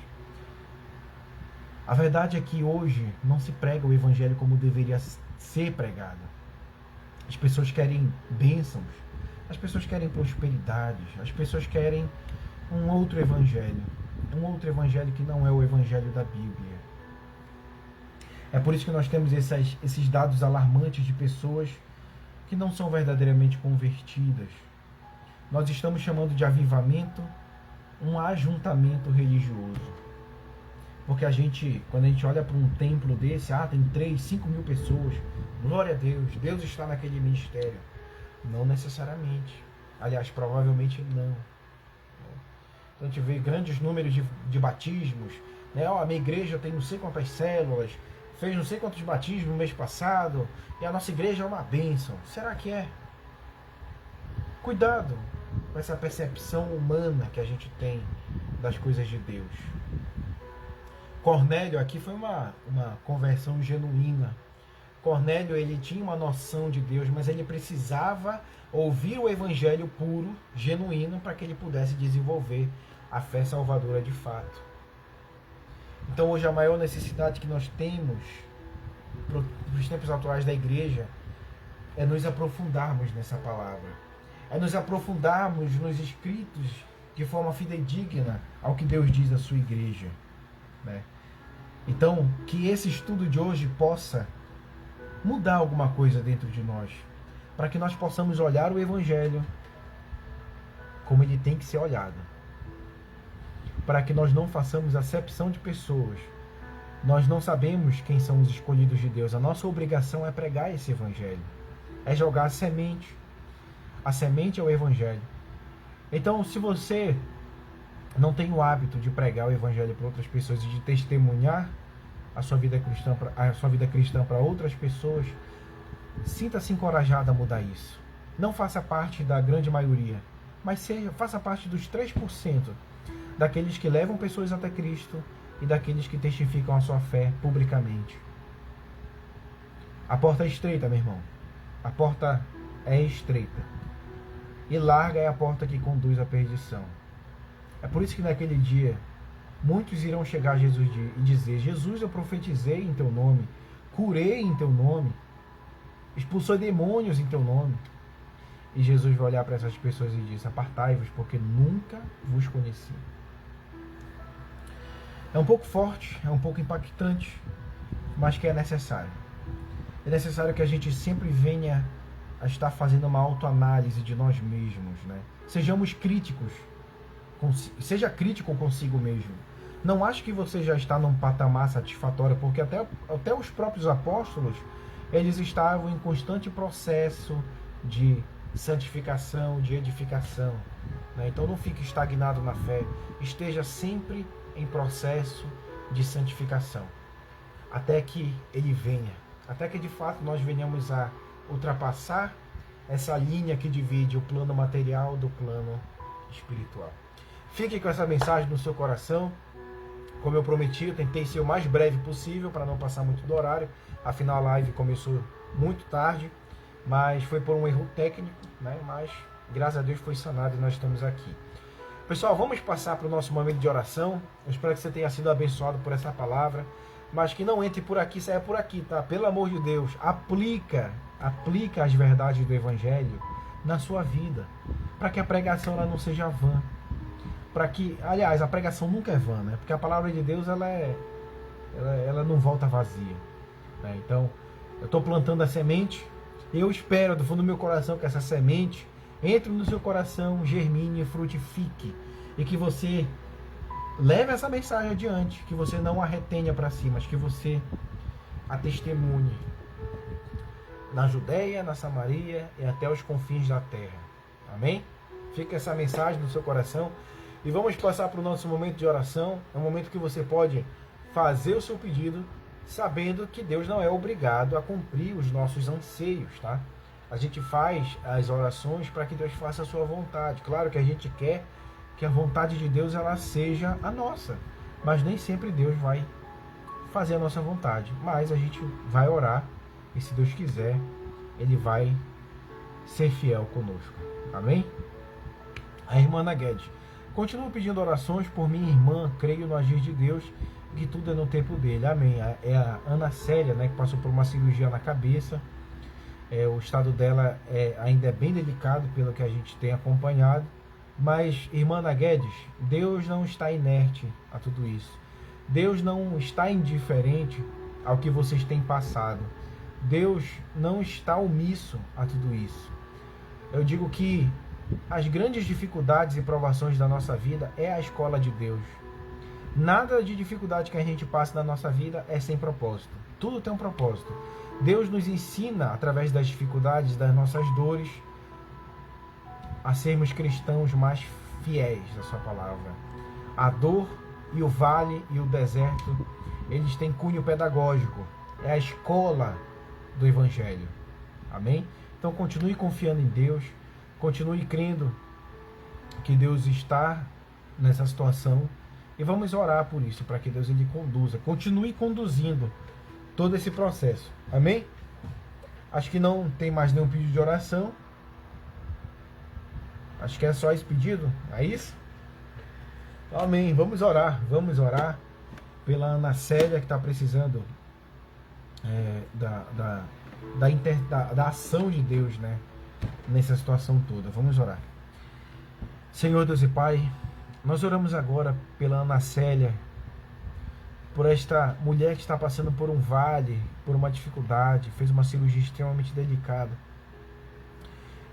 A verdade é que hoje não se prega o evangelho como deveria ser pregado. As pessoas querem bênçãos, as pessoas querem prosperidades, as pessoas querem um outro evangelho que não é o evangelho da Bíblia. É por isso que nós temos esses dados alarmantes de pessoas que não são verdadeiramente convertidas. Nós estamos chamando de avivamento um ajuntamento religioso. Porque quando a gente olha para um templo desse, tem 3, 5 mil pessoas, glória a Deus, Deus está naquele ministério. Não necessariamente. Aliás, provavelmente não. Então a gente vê grandes números de batismos. Né? A minha igreja tem não sei quantas células, fez não sei quantos batismos no mês passado, e a nossa igreja é uma bênção. Será que é? Cuidado com essa percepção humana que a gente tem das coisas de Deus. Cornélio aqui foi uma conversão genuína. Cornélio, ele tinha uma noção de Deus, mas ele precisava ouvir o evangelho puro, genuíno, para que ele pudesse desenvolver a fé salvadora de fato. Então hoje a maior necessidade que nós temos para os tempos atuais da igreja é nos aprofundarmos nessa palavra. É nos aprofundarmos nos escritos de forma fidedigna ao que Deus diz à sua igreja. Né? Então, que esse estudo de hoje possa mudar alguma coisa dentro de nós, para que nós possamos olhar o evangelho como ele tem que ser olhado, para que nós não façamos acepção de pessoas. Nós não sabemos quem são os escolhidos de Deus. A nossa obrigação é pregar esse evangelho, é jogar a semente. A semente é o evangelho. Então, se você não tem o hábito de pregar o evangelho para outras pessoas e de testemunhar a sua vida cristã para outras pessoas, sinta-se encorajado a mudar isso. Não faça parte da grande maioria, mas faça parte dos 3% daqueles que levam pessoas até Cristo e daqueles que testificam a sua fé publicamente. A porta é estreita, meu irmão. A porta é estreita. E larga é a porta que conduz à perdição. É por isso que naquele dia muitos irão chegar a Jesus e dizer: Jesus, eu profetizei em teu nome, curei em teu nome, expulsei demônios em teu nome. E Jesus vai olhar para essas pessoas e diz: apartai-vos, porque nunca vos conheci. É um pouco forte, é um pouco impactante, mas que é necessário. É necessário que a gente sempre venha a estar fazendo uma autoanálise de nós mesmos, né? Sejamos críticos. Seja crítico consigo mesmo. Não ache que você já está num patamar satisfatório, porque até os próprios apóstolos, eles estavam em constante processo de santificação, de edificação, né? Então não fique estagnado na fé, esteja sempre em processo de santificação, até que ele venha, até que de fato nós venhamos a ultrapassar essa linha que divide o plano material do plano espiritual. Fique com essa mensagem no seu coração. Como eu prometi, eu tentei ser o mais breve possível para não passar muito do horário. Afinal, a live começou muito tarde, mas foi por um erro técnico, né? Mas graças a Deus foi sanado e nós estamos aqui. Pessoal, vamos passar para o nosso momento de oração. Eu espero que você tenha sido abençoado por essa palavra, mas que não entre por aqui, saia por aqui, tá? Pelo amor de Deus, aplica as verdades do Evangelho na sua vida, para que a pregação ela não seja vã. Para que, aliás, a pregação nunca é vã, né? Porque a palavra de Deus ela não volta vazia, né? Então, eu estou plantando a semente. Eu espero do fundo do meu coração que essa semente entre no seu coração, germine, frutifique, e que você leve essa mensagem adiante, que você não a retenha para si, mas que você a testemunhe na Judeia, na Samaria e até os confins da terra. Amém? Fica essa mensagem no seu coração. E vamos passar para o nosso momento de oração. É um momento que você pode fazer o seu pedido, sabendo que Deus não é obrigado a cumprir os nossos anseios, tá? A gente faz as orações para que Deus faça a sua vontade. Claro que a gente quer que a vontade de Deus ela seja a nossa, mas nem sempre Deus vai fazer a nossa vontade. Mas a gente vai orar e, se Deus quiser, Ele vai ser fiel conosco. Amém? A irmã Ana Guedes: continuo pedindo orações por minha irmã, creio no agir de Deus, que tudo é no tempo dele. Amém. É a Ana Célia, né, que passou por uma cirurgia na cabeça. O estado dela ainda é bem delicado, pelo que a gente tem acompanhado. Mas, irmã Ana Guedes, Deus não está inerte a tudo isso. Deus não está indiferente ao que vocês têm passado. Deus não está omisso a tudo isso. Eu digo que as grandes dificuldades e provações da nossa vida é a escola de Deus. Nada de dificuldade que a gente passa na nossa vida é sem propósito. Tudo tem um propósito. Deus nos ensina, através das dificuldades, das nossas dores, a sermos cristãos mais fiéis da sua palavra. A dor e o vale e o deserto, eles têm cunho pedagógico. É a escola do Evangelho. Amém? Então continue confiando em Deus. Continue crendo que Deus está nessa situação. E vamos orar por isso, para que Deus Ele conduza. Continue conduzindo todo esse processo. Amém? Acho que não tem mais nenhum pedido de oração. Acho que é só esse pedido. É isso? Amém. Vamos orar. Vamos orar pela Ana Célia, que está precisando da ação de Deus, né, nessa situação toda. Vamos orar. Senhor Deus e Pai, nós oramos agora pela Ana Célia, por esta mulher que está passando por um vale, por uma dificuldade, fez uma cirurgia extremamente delicada.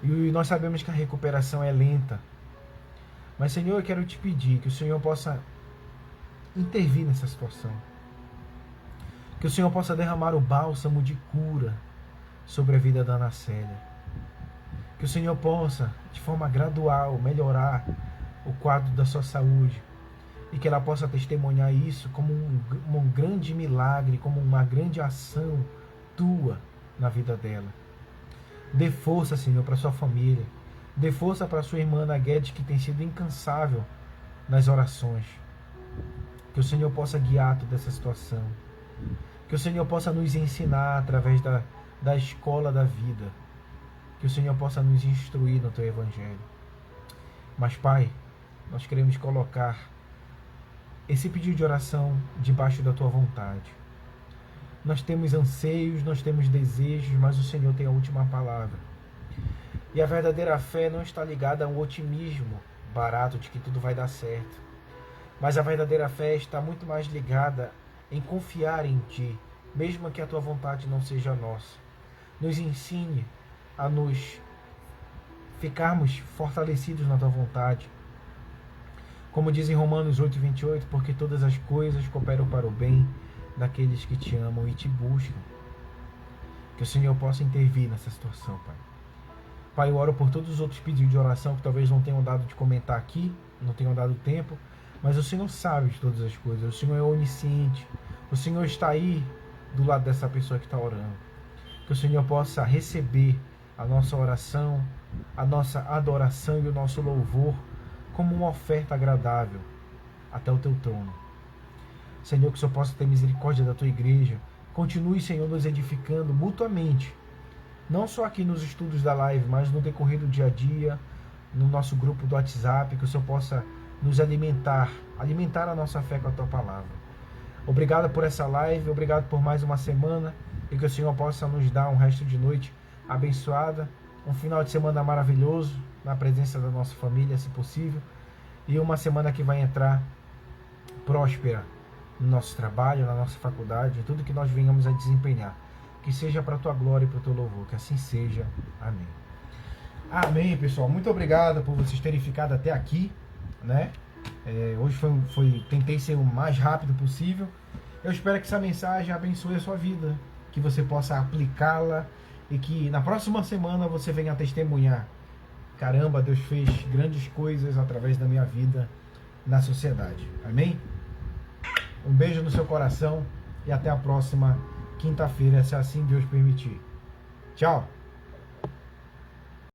E nós sabemos que a recuperação é lenta. Mas, Senhor, eu quero te pedir que o Senhor possa intervir nessa situação. Que o Senhor possa derramar o bálsamo de cura sobre a vida da Ana Célia. Que o Senhor possa, de forma gradual, melhorar o quadro da sua saúde. E que ela possa testemunhar isso como um grande milagre, como uma grande ação tua na vida dela. Dê força, Senhor, para sua família. Dê força para sua irmã Ana Guedes, que tem sido incansável nas orações. Que o Senhor possa guiar toda essa situação. Que o Senhor possa nos ensinar através da escola da vida. Que o Senhor possa nos instruir no teu Evangelho. Mas, Pai, nós queremos colocar esse pedido de oração debaixo da tua vontade. Nós temos anseios, nós temos desejos, mas o Senhor tem a última palavra. E a verdadeira fé não está ligada a um otimismo barato de que tudo vai dar certo. Mas a verdadeira fé está muito mais ligada em confiar em Ti, mesmo que a Tua vontade não seja a nossa. Nos ensine a nos ficarmos fortalecidos na Tua vontade. Como diz em Romanos 8:28, porque todas as coisas cooperam para o bem daqueles que te amam e te buscam. Que o Senhor possa intervir nessa situação, Pai. Pai, eu oro por todos os outros pedidos de oração que talvez não tenham dado de comentar aqui, não tenham dado tempo, mas o Senhor sabe de todas as coisas, o Senhor é onisciente, o Senhor está aí do lado dessa pessoa que está orando. Que o Senhor possa receber a nossa oração, a nossa adoração e o nosso louvor como uma oferta agradável até o teu trono. Senhor, que o Senhor possa ter misericórdia da tua igreja. Continue, Senhor, nos edificando mutuamente, não só aqui nos estudos da live, mas no decorrer do dia a dia, no nosso grupo do WhatsApp, que o Senhor possa nos alimentar a nossa fé com a tua palavra. Obrigado por essa live, obrigado por mais uma semana, e que o Senhor possa nos dar um resto de noite abençoada, um final de semana maravilhoso, na presença da nossa família, se possível, e uma semana que vai entrar próspera no nosso trabalho, na nossa faculdade, em tudo que nós venhamos a desempenhar. Que seja para a tua glória e para o teu louvor, que assim seja. Amém. Amém, pessoal. Muito obrigado por vocês terem ficado até aqui, né? Hoje tentei ser o mais rápido possível. Eu espero que essa mensagem abençoe a sua vida, que você possa aplicá-la e que na próxima semana você venha testemunhar: caramba, Deus fez grandes coisas através da minha vida na sociedade. Amém? Um beijo no seu coração e até a próxima quinta-feira, se assim Deus permitir. Tchau!